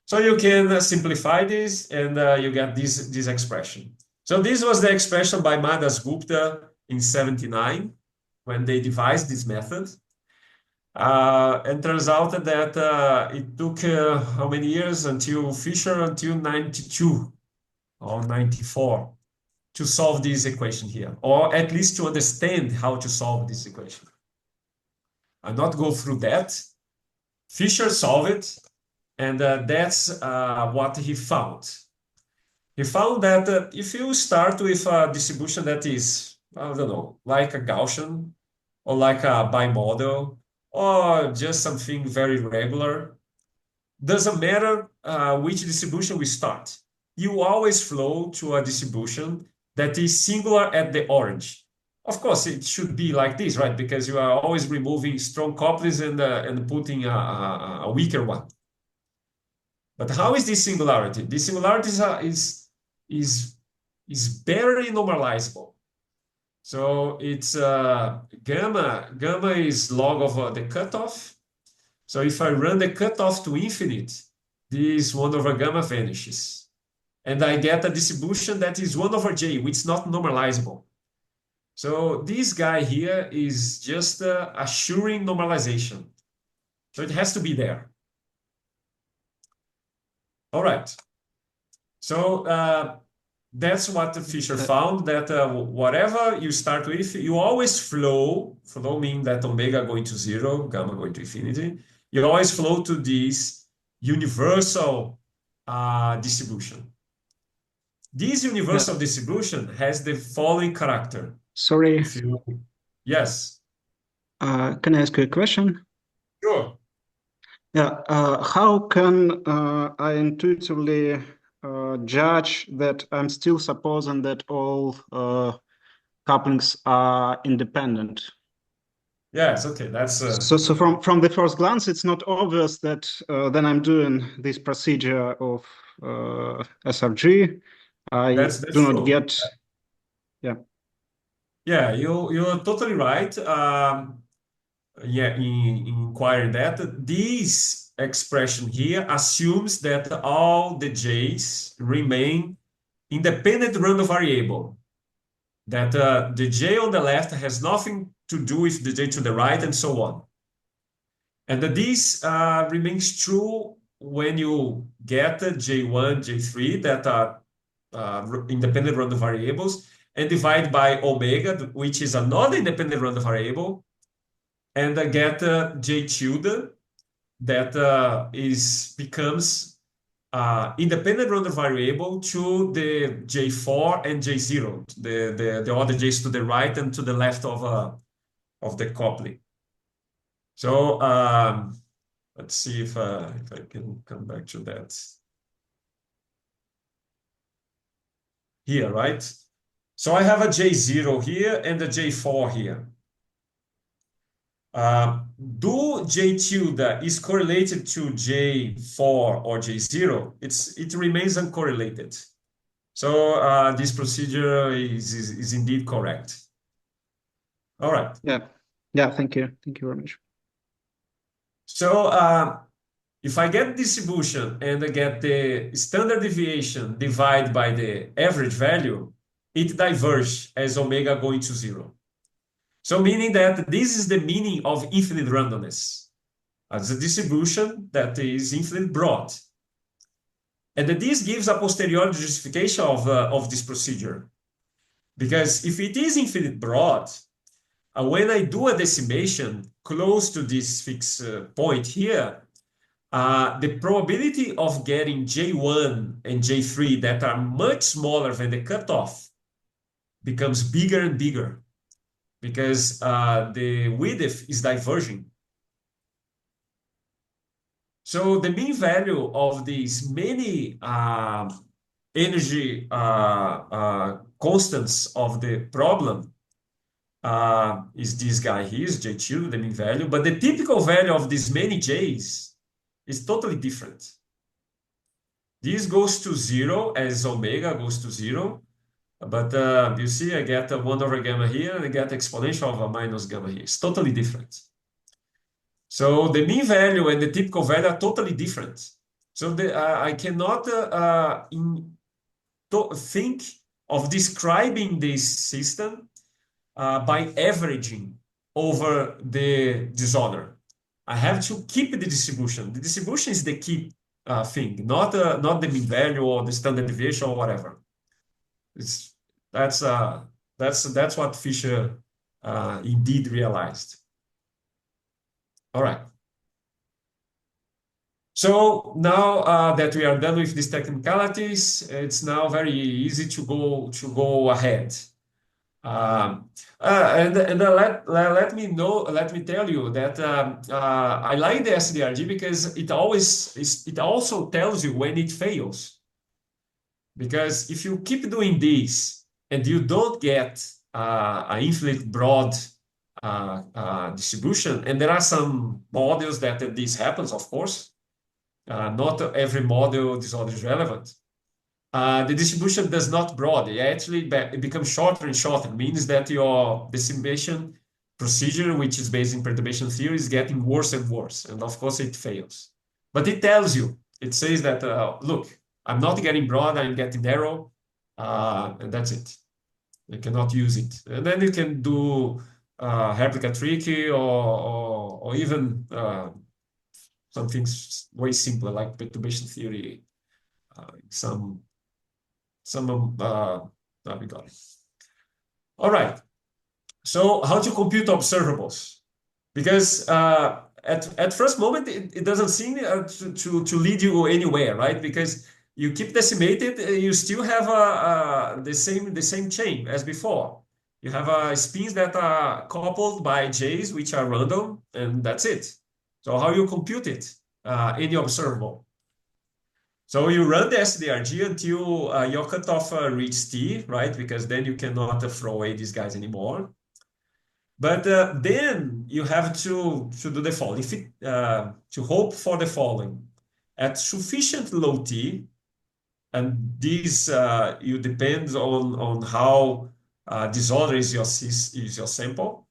So you can simplify this and you get this expression. So this was the expression by Madas Gupta in 79 when they devised this method. And turns out that it took how many years until Fisher, until 92 or 94 to solve this equation here, or at least to understand how to solve this equation. I'll not go through that. Fisher solved it, and that's what he found. He found that if you start with a distribution that is, I don't know, like a Gaussian or like a bimodal or just something very regular, doesn't matter which distribution we start. You always flow to a distribution that is singular at the orange. Of course, it should be like this, right? Because you are always removing strong couplings and putting a weaker one. But how is this singularity? This singularity is very normalizable. So it's gamma. Gamma is log of the cutoff. So if I run the cutoff to infinite, this 1 over gamma vanishes. And I get a distribution that is 1 over j, which is not normalizable. So this guy here is just assuring normalization. So it has to be there. All right. So that's what Fisher found, that whatever you start with, you always flow meaning that omega going to 0, gamma going to infinity. You always flow to this universal distribution. This universal distribution has the following character. Sorry. Yes. Can I ask you a question? Sure. Yeah. How can I intuitively judge that I'm still supposing that all couplings are independent? Yes. Okay. That's so from the first glance, it's not obvious that then I'm doing this procedure of SRG. that's do not true. get. Yeah. Yeah, you're totally right. Yeah, in inquiring that, this expression here assumes that all the j's remain independent random variable, that the j on the left has nothing to do with the j to the right, and so on. And that this remains true when you get j1, j3 that are independent random variables, and divide by omega, which is another independent random variable, and get j tilde that becomes independent random variable to the j4 and j0, the other j's to the right and to the left of the coupling. So let's see if I can come back to that. Here, right? So I have a j0 here and a j4 here. Do j tilde is correlated to j4 or j0? It remains uncorrelated. So this procedure is indeed correct. All right. Yeah, thank you. Thank you very much. So if I get distribution and I get the standard deviation divided by the average value, it diverges as omega going to 0. So meaning that this is the meaning of infinite randomness, as a distribution that is infinite broad. And this gives a posteriori justification of this procedure. Because if it is infinite broad, when I do a decimation close to this fixed point here, the probability of getting J1 and J3 that are much smaller than the cutoff becomes bigger and bigger because the width is diverging. So the mean value of these many energy constants of the problem is this guy here, is J2, the mean value, but the typical value of these many J's is totally different. This goes to 0 as omega goes to 0, but you see I get a 1 over gamma here and I get exponential of a minus gamma here. It's totally different. So the mean value and the typical value are totally different. So I cannot think of describing this system by averaging over the disorder. I have to keep the distribution. The distribution is the key thing, not the mean value or the standard deviation or whatever. That's what Fisher indeed realized. All right. So now that we are done with these technicalities, it's now very easy to go ahead. Let me tell you that I like the SDRG because it also tells you when it fails. Because if you keep doing this and you don't get an infinite broad distribution, and there are some models that this happens, of course. Not every model disorder is relevant. The distribution does not broaden. It becomes shorter and shorter. It means that your decimation procedure, which is based in perturbation theory, is getting worse and worse. And of course, it fails. But it tells you, it says that, look, I'm not getting broad, I'm getting narrow, and that's it. You cannot use it. And then you can do replica tricky or even some things way simpler, like perturbation theory, we got it. All right. So how to compute observables? Because at first moment, it doesn't seem to lead you anywhere, right? Because you keep decimated, you still have the same chain as before. You have spins that are coupled by J's, which are random, and that's it. So how you compute it? Any observable. So you run the SDRG until your cutoff reaches T, right? Because then you cannot throw away these guys anymore. But then you have to do the following. To hope for the following. At sufficient low T, and this you depend on how disorder is your sample.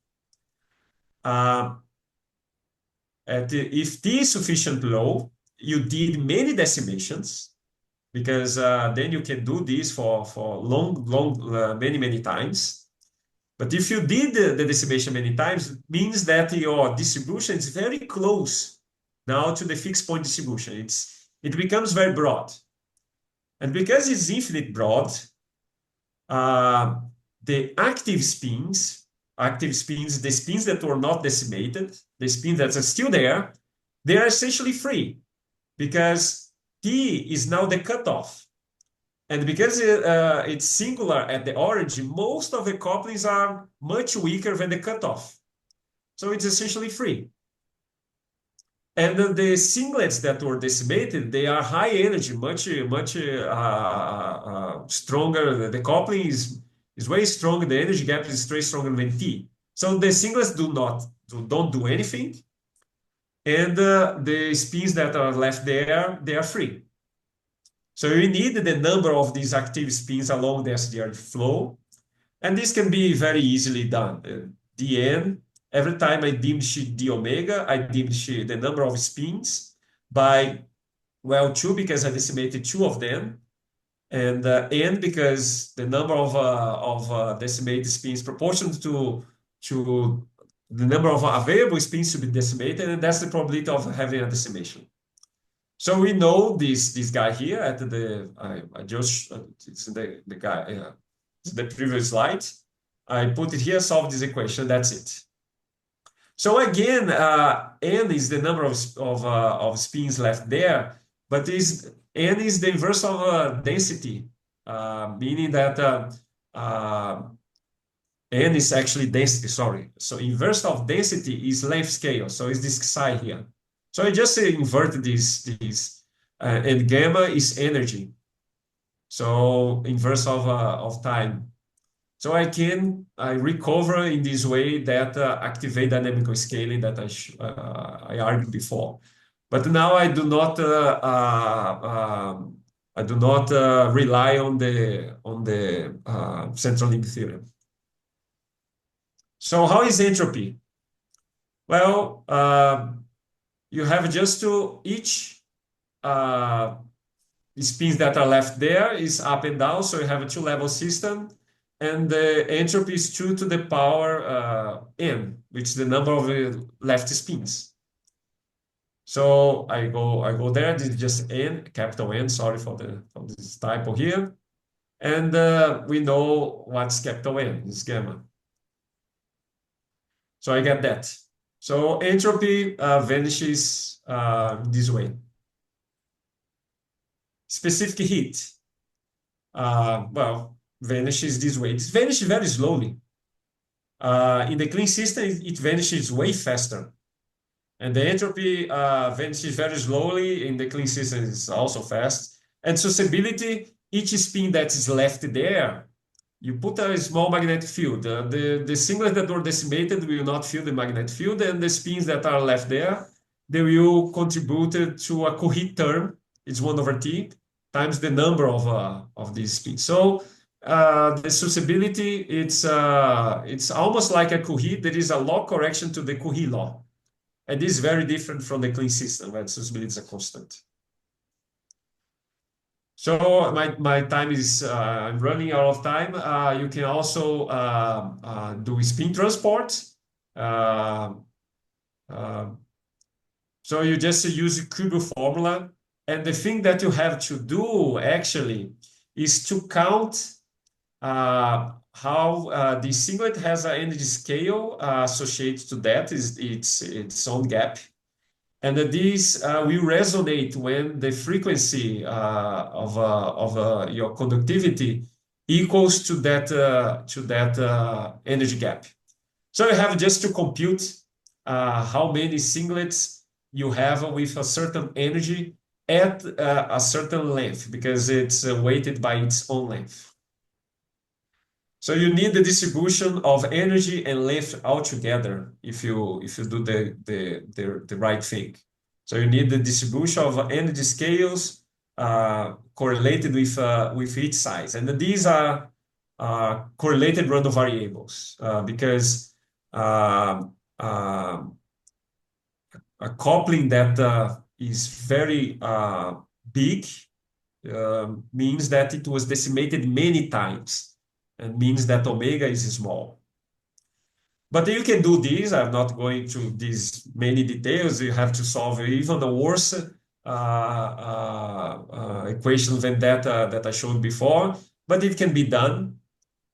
If t is sufficiently low, you did many decimations, because then you can do this for many times. But if you did the decimation many times, it means that your distribution is very close now to the fixed point distribution. It becomes very broad. And because it's infinite broad, uh, the active spins, the spins that were not decimated, the spins that are still there, they are essentially free, because T is now the cutoff. And because it's singular at the origin, most of the couplings are much weaker than the cutoff. So it's essentially free. And the singlets that were decimated, they are high energy, much stronger. The coupling is way stronger. The energy gap is way stronger than T. So the singlets don't do anything. And the spins that are left there, they are free. So you need the number of these active spins along the SDR flow. And this can be very easily done. dn, every time I diminish d omega, I diminish the number of spins by, well, 2, because I decimated 2 of them, and n, because the number of decimated spins proportional to the number of available spins to be decimated, and that's the probability of having a decimation. So we know this guy here at I just, it's the guy, it's the previous slide. I put it here, solve this equation, that's it. So again, n is the number of spins left there, but n is the inverse of density, meaning that n is actually density, sorry. So inverse of density is length scale, so it's this psi here. So I just inverted this, and gamma is energy. So inverse of time. So I recover in this way that activate dynamical scaling that I argued before. But now I do not rely on the central limit theorem. So how is entropy? Well, you have just to each spins that are left there is up and down, so you have a two-level system, and the entropy is 2 to the power n, which is the number of left spins. So I go there. This is just n, capital N. Sorry for this typo here, and we know what's capital N is gamma. So I get that. So entropy vanishes this way. Specific heat, well, vanishes this way. It vanishes very slowly. In the clean system, it vanishes way faster. And the entropy vanishes very slowly. In the clean system, it's also fast. And susceptibility, each spin that is left there, you put a small magnetic field. The singlets that were decimated will not feel the magnetic field, and the spins that are left there, they will contribute to a coheat term. It's 1 over T times the number of these spins. So the susceptibility, it's almost like a coheat. There is a log correction to the coheat law. And this is very different from the clean system, where the susceptibility is a constant. So my time is, I'm running out of time. You can also do spin transport. So you just use the Kubo formula. And the thing that you have to do actually is to count how the singlet has an energy scale associated to that, is its own gap. And this will resonate when the frequency of your conductivity equals to that energy gap. So you have just to compute how many singlets you have with a certain energy at a certain length, because it's weighted by its own length. So you need the distribution of energy and length altogether if you do the right thing. So you need the distribution of energy scales correlated with each size, and these are correlated random variables because a coupling that is very big means that it was decimated many times and means that omega is small. But you can do this. I'm not going to these many details. You have to solve even the worst equation than that I showed before, but it can be done.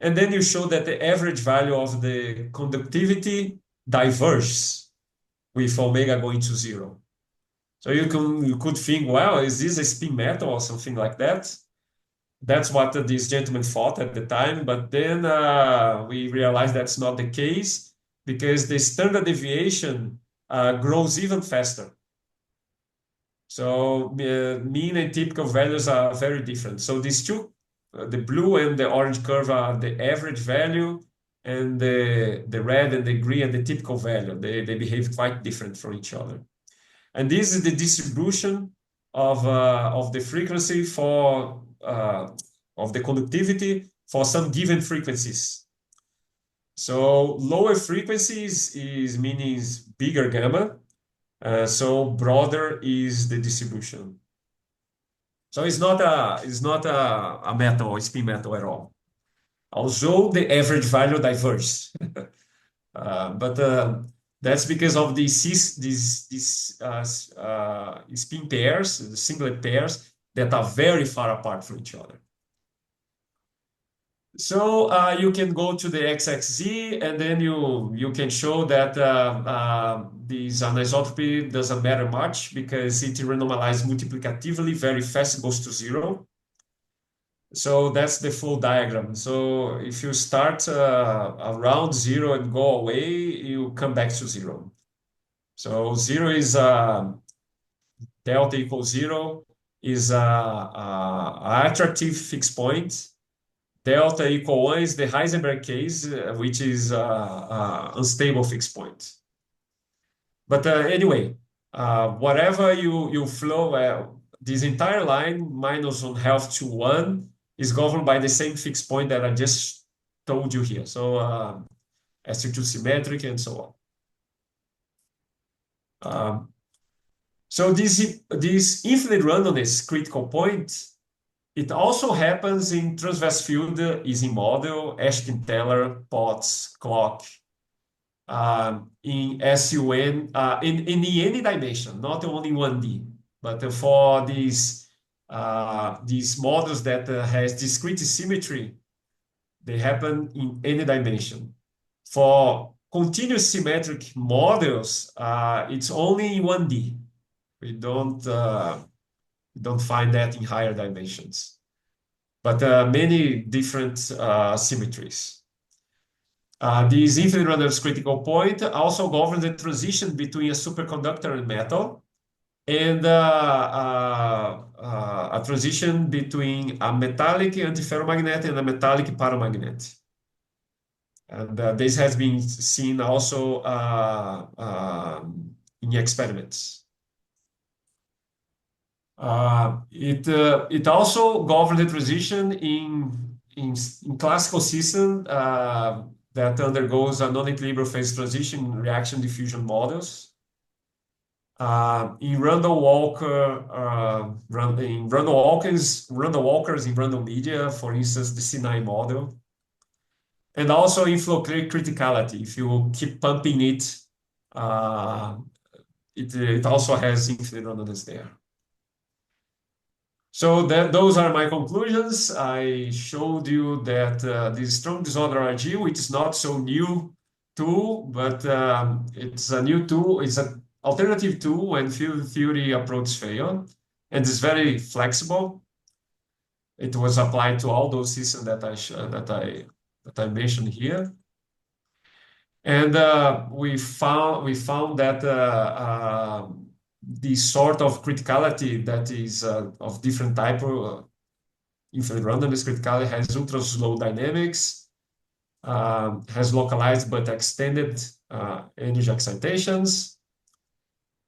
And then you show that the average value of the conductivity diverges with omega going to zero. So you could think, well, is this a spin metal or something like that? That's what this gentleman thought at the time, but then we realized that's not the case because the standard deviation grows even faster. So mean and typical values are very different. So these two, the blue and the orange curve are the average value, and the red and the green are the typical value. They behave quite different from each other. And this is the distribution of the frequency for of the conductivity for some given frequencies. So lower frequencies is meaning bigger gamma. So broader is the distribution. So it's not a metal or spin metal at all. Although the average value diverges, but that's because of these spin pairs, the singlet pairs that are very far apart from each other. So you can go to the XXZ, and then you can show that this anisotropy doesn't matter much because it renormalizes multiplicatively very fast, goes to zero. So that's the full diagram. So if you start around zero and go away, you come back to zero. So zero is delta equals zero is a attractive fixed point. Delta equal 1 is the Heisenberg case, which is unstable fixed point. But anyway, whatever you flow, this entire line minus 1/2 to 1 is governed by the same fixed point that I just told you here. So ST2 symmetric and so on. So this infinite randomness critical point, it also happens in transverse field, Ising model, Ashton-Teller, Potts, clock, in SUN, in any dimension, not only 1D, but for these models that has discrete symmetry, they happen in any dimension. For continuous symmetric models, it's only in 1D. We don't find that in higher dimensions, but many different symmetries. This infinite randomness critical point also governs the transition between a superconductor and metal, and a transition between a metallic antiferromagnet and a metallic paramagnet. And this has been seen also in experiments. It also governs the transition in classical system that undergoes a non-equilibrium phase transition in reaction diffusion models. In Randall Walkers in random media, for instance, the C9 model, and also in flow criticality. If you keep pumping it, it also has infinite randomness there. So those are my conclusions. I showed you that this strong disorder RG, which is not so new tool, but it's a new tool. It's an alternative tool when field theory approaches fail, and it's very flexible. It was applied to all those systems that I mentioned here, and we found that the sort of criticality that is of different type of infinite randomness criticality has ultra slow dynamics, has localized but extended energy excitations,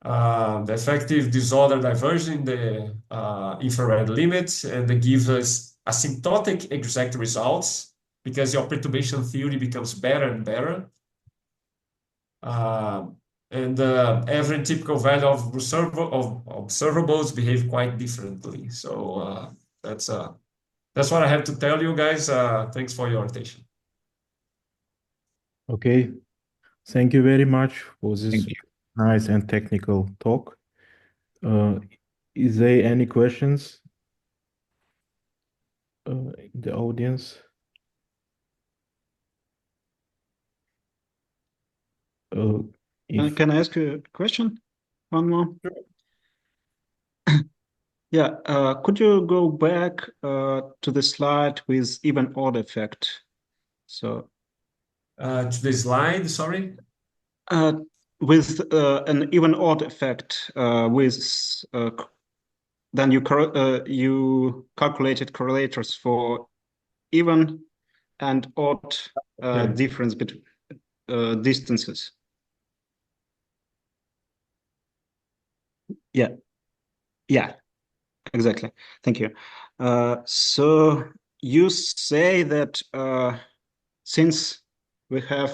the effective disorder diversion in the infrared limit, and they give us asymptotic exact results because your perturbation theory becomes better and better. And every typical value of observables behave quite differently. So that's what I have to tell you guys. Thanks for your attention. Okay. Thank you very much for this Thank you. nice and technical talk. Is there any questions in the audience? If Can I ask you a question? One more. Yeah, could you go back to the slide with even odd effect? So To the slide, sorry. with an even odd effect, then you calculated correlators for even and odd Okay. difference between distances. Yeah, yeah, exactly. Thank you. So you say that since we have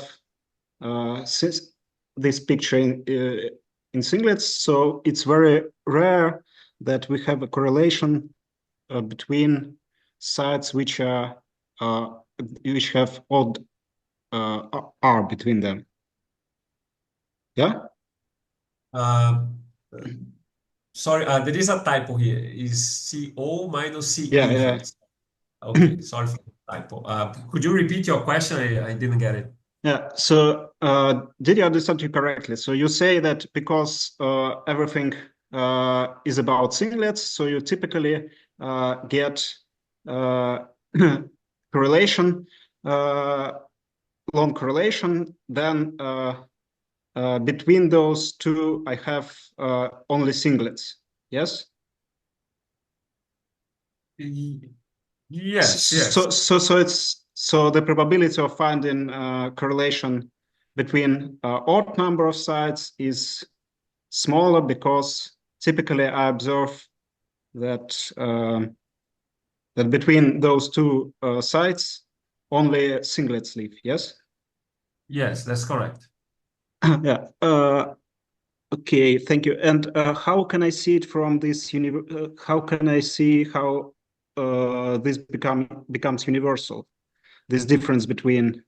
since this picture in singlets, so it's very rare that we have a correlation between sides which are which have odd r between them. Yeah. Sorry, there is a typo here. Is CO minus CE Yeah. here? Yeah. Okay, sorry for the typo. Could you repeat your question? I didn't get it. Yeah. So, did you understand you correctly? So you say that because everything is about singlets, so you typically get uh, correlation, long correlation. Then between those two, I have only singlets. Yes. Yes, yes. So the probability of finding correlation between odd number of sites is smaller because typically I observe that that between those two sites only singlets live. Yes. Yes, that's correct. Yeah. Okay. Thank you. And how can I see it from this how can I see how this becomes universal? This difference between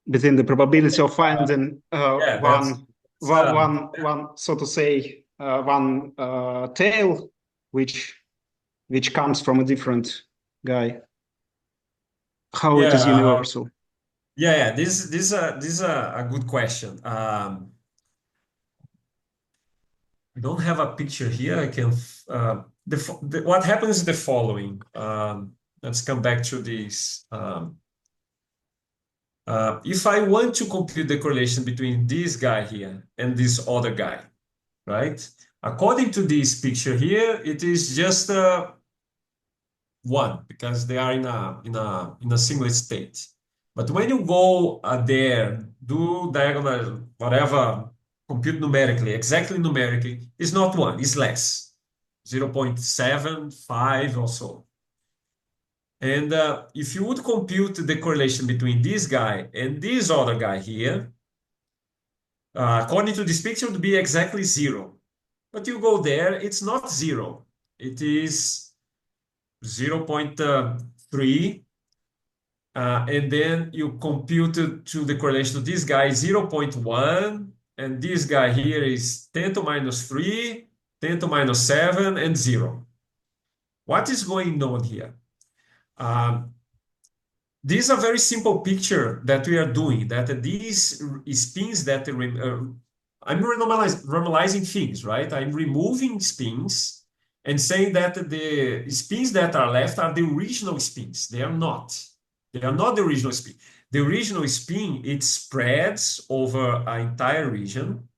within the probability of finding Yeah, that's so to say one tail which comes from a different guy, how it is yeah, universal. yeah. This is a good question. I don't have a picture here. I can. What happens is the following. Let's come back to this. If I want to compute the correlation between this guy here and this other guy, right? According to this picture here, it is just one because they are in a single state. But when you go there, do diagonal, whatever, compute numerically, exactly numerically, it's not one, it's less, 0.75 or so. And if you would compute the correlation between this guy and this other guy here, according to this picture, it would be exactly zero. But you go there, it's not zero. It is 0.3. And then you compute to the correlation of this guy 0.1, and this guy here is 10 to minus 3, 10 to minus 7, and 0. What is going on here? This is a very simple picture that we are doing, that these spins that I'm normalizing things, right? I'm removing spins and saying that the spins that are left are the original spins. They are not. They are not the original spin. The original spin, it spreads over an entire region.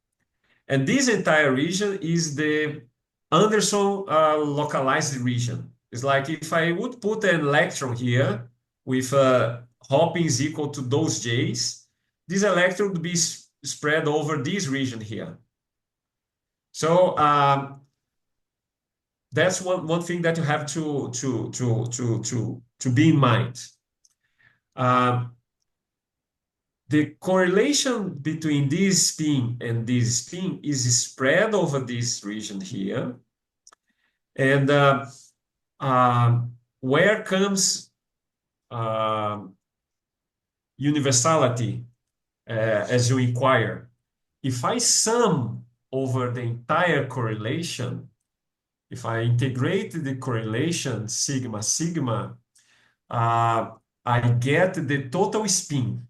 And this entire region is the Anderson localized region. It's like if I would put an electron here with hopping is equal to those J's, this electron would be spread over this region here. So that's one thing that you have to be in mind. the correlation between this spin and this spin is spread over this region here. And where comes universality as you inquire? If I sum over the entire correlation, if I integrate the correlation sigma sigma, I get the total spin.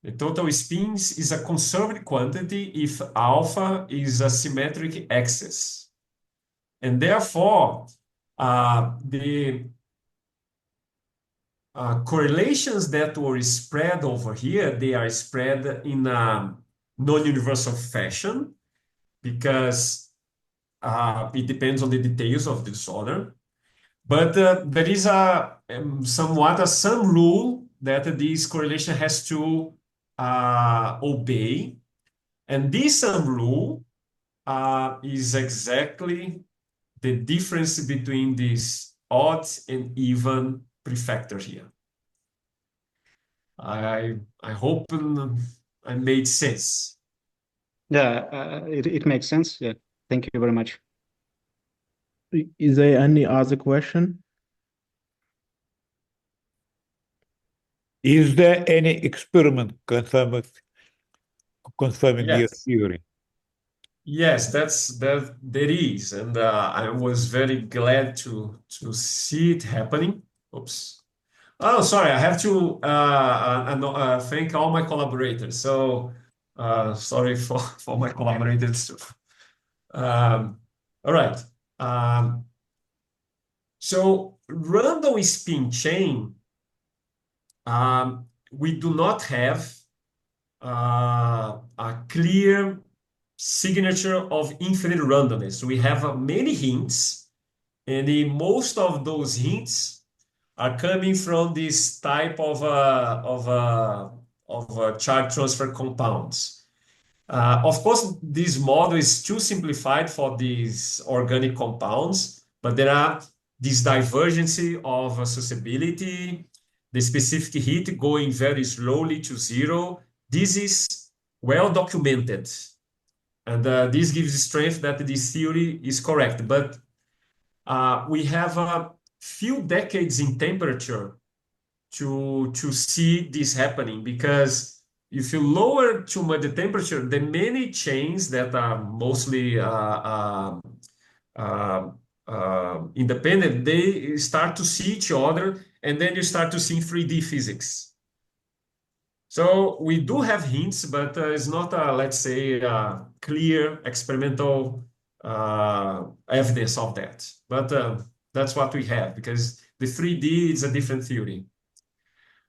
The total spins is a conserved quantity if alpha is a symmetric axis. And therefore, the correlations that were spread over here, they are spread in a non-universal fashion because it depends on the details of the disorder. But there is somewhat some rule that this correlation has to obey. And this sum rule is exactly the difference between this odd and even prefactor here. I hope I made sense. Yeah, it makes sense. Yeah, thank you very much. Is there any other question? Is there any experiment confirming your Yes. theory? Yes, there is, and I was very glad to see it happening. Oops. Oh, sorry. I have to thank all my collaborators. So sorry for my collaborators too. All right. So random spin chain, we do not have a clear signature of infinite randomness. We have many hints, and most of those hints are coming from this type of charge transfer compounds. Of course, this model is too simplified for these organic compounds, but there are this divergence of associability, the specific heat going very slowly to zero. This is well documented, and this gives strength that this theory is correct. But we have a few decades in temperature to see this happening, because if you lower too much the temperature, the many chains that are mostly independent, they start to see each other, and then you start to see 3D physics. So we do have hints, but it's not, let's say, clear experimental evidence of that. But that's what we have, because the 3D is a different theory.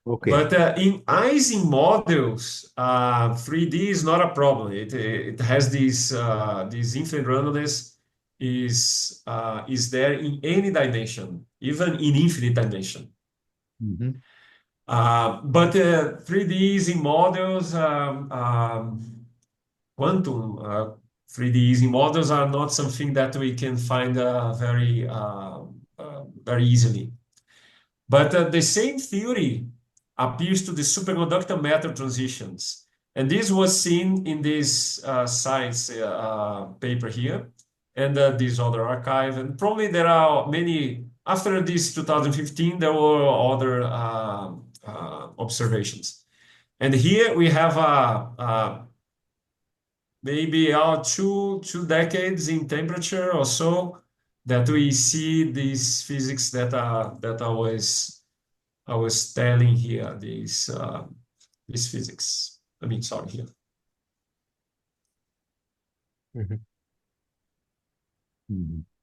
Okay. But in Ising models, 3D is not a problem. It has this infinite randomness is there in any dimension, even in infinite dimension. Mhm. But 3D Ising models, quantum 3D Ising models are not something that we can find very easily. But the same theory appears to the superconductor matter transitions. And this was seen in this science paper here, and this other archive. And probably there are many, after this 2015, there were other observations. And here we have maybe two decades in temperature or so that we see these physics that I was telling here, this physics. I mean, sorry, here. Mhm.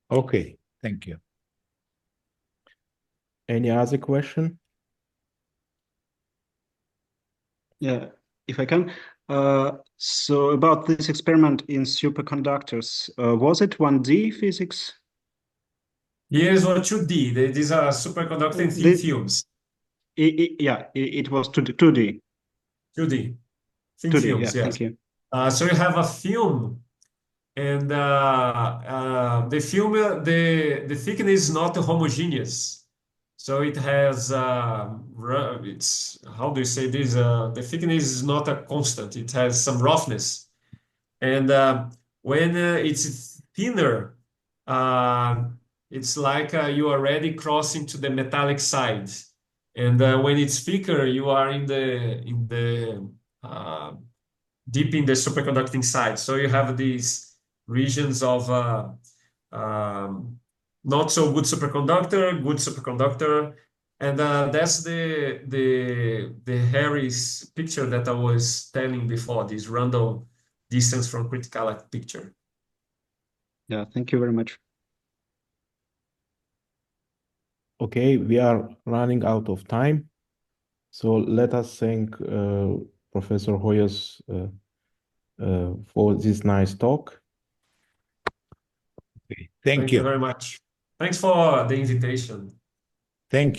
Okay, thank you. Any other question? Yeah, if I can. So about this experiment in superconductors, was it 1D physics? Here's what 2D. These are superconducting thin films. It was 2D. 2D. Thin 2D, yeah, films, yes. thank you. So you have a film, and the film, the thickness is not homogeneous. So it has, it's, how do you say this? The thickness is not a constant. It has some roughness. And when it's thinner, it's like you are already crossing to the metallic side. And when it's thicker, you are in the deep in the superconducting side. So you have these regions of not so good superconductor, and that's the Harris picture that I was telling before, this random distance from criticality picture. Yeah, thank you very much. Okay, we are running out of time. So let us thank Professor Hoyos for this nice talk. Thank you you. very much. Thanks for the invitation. Thank you.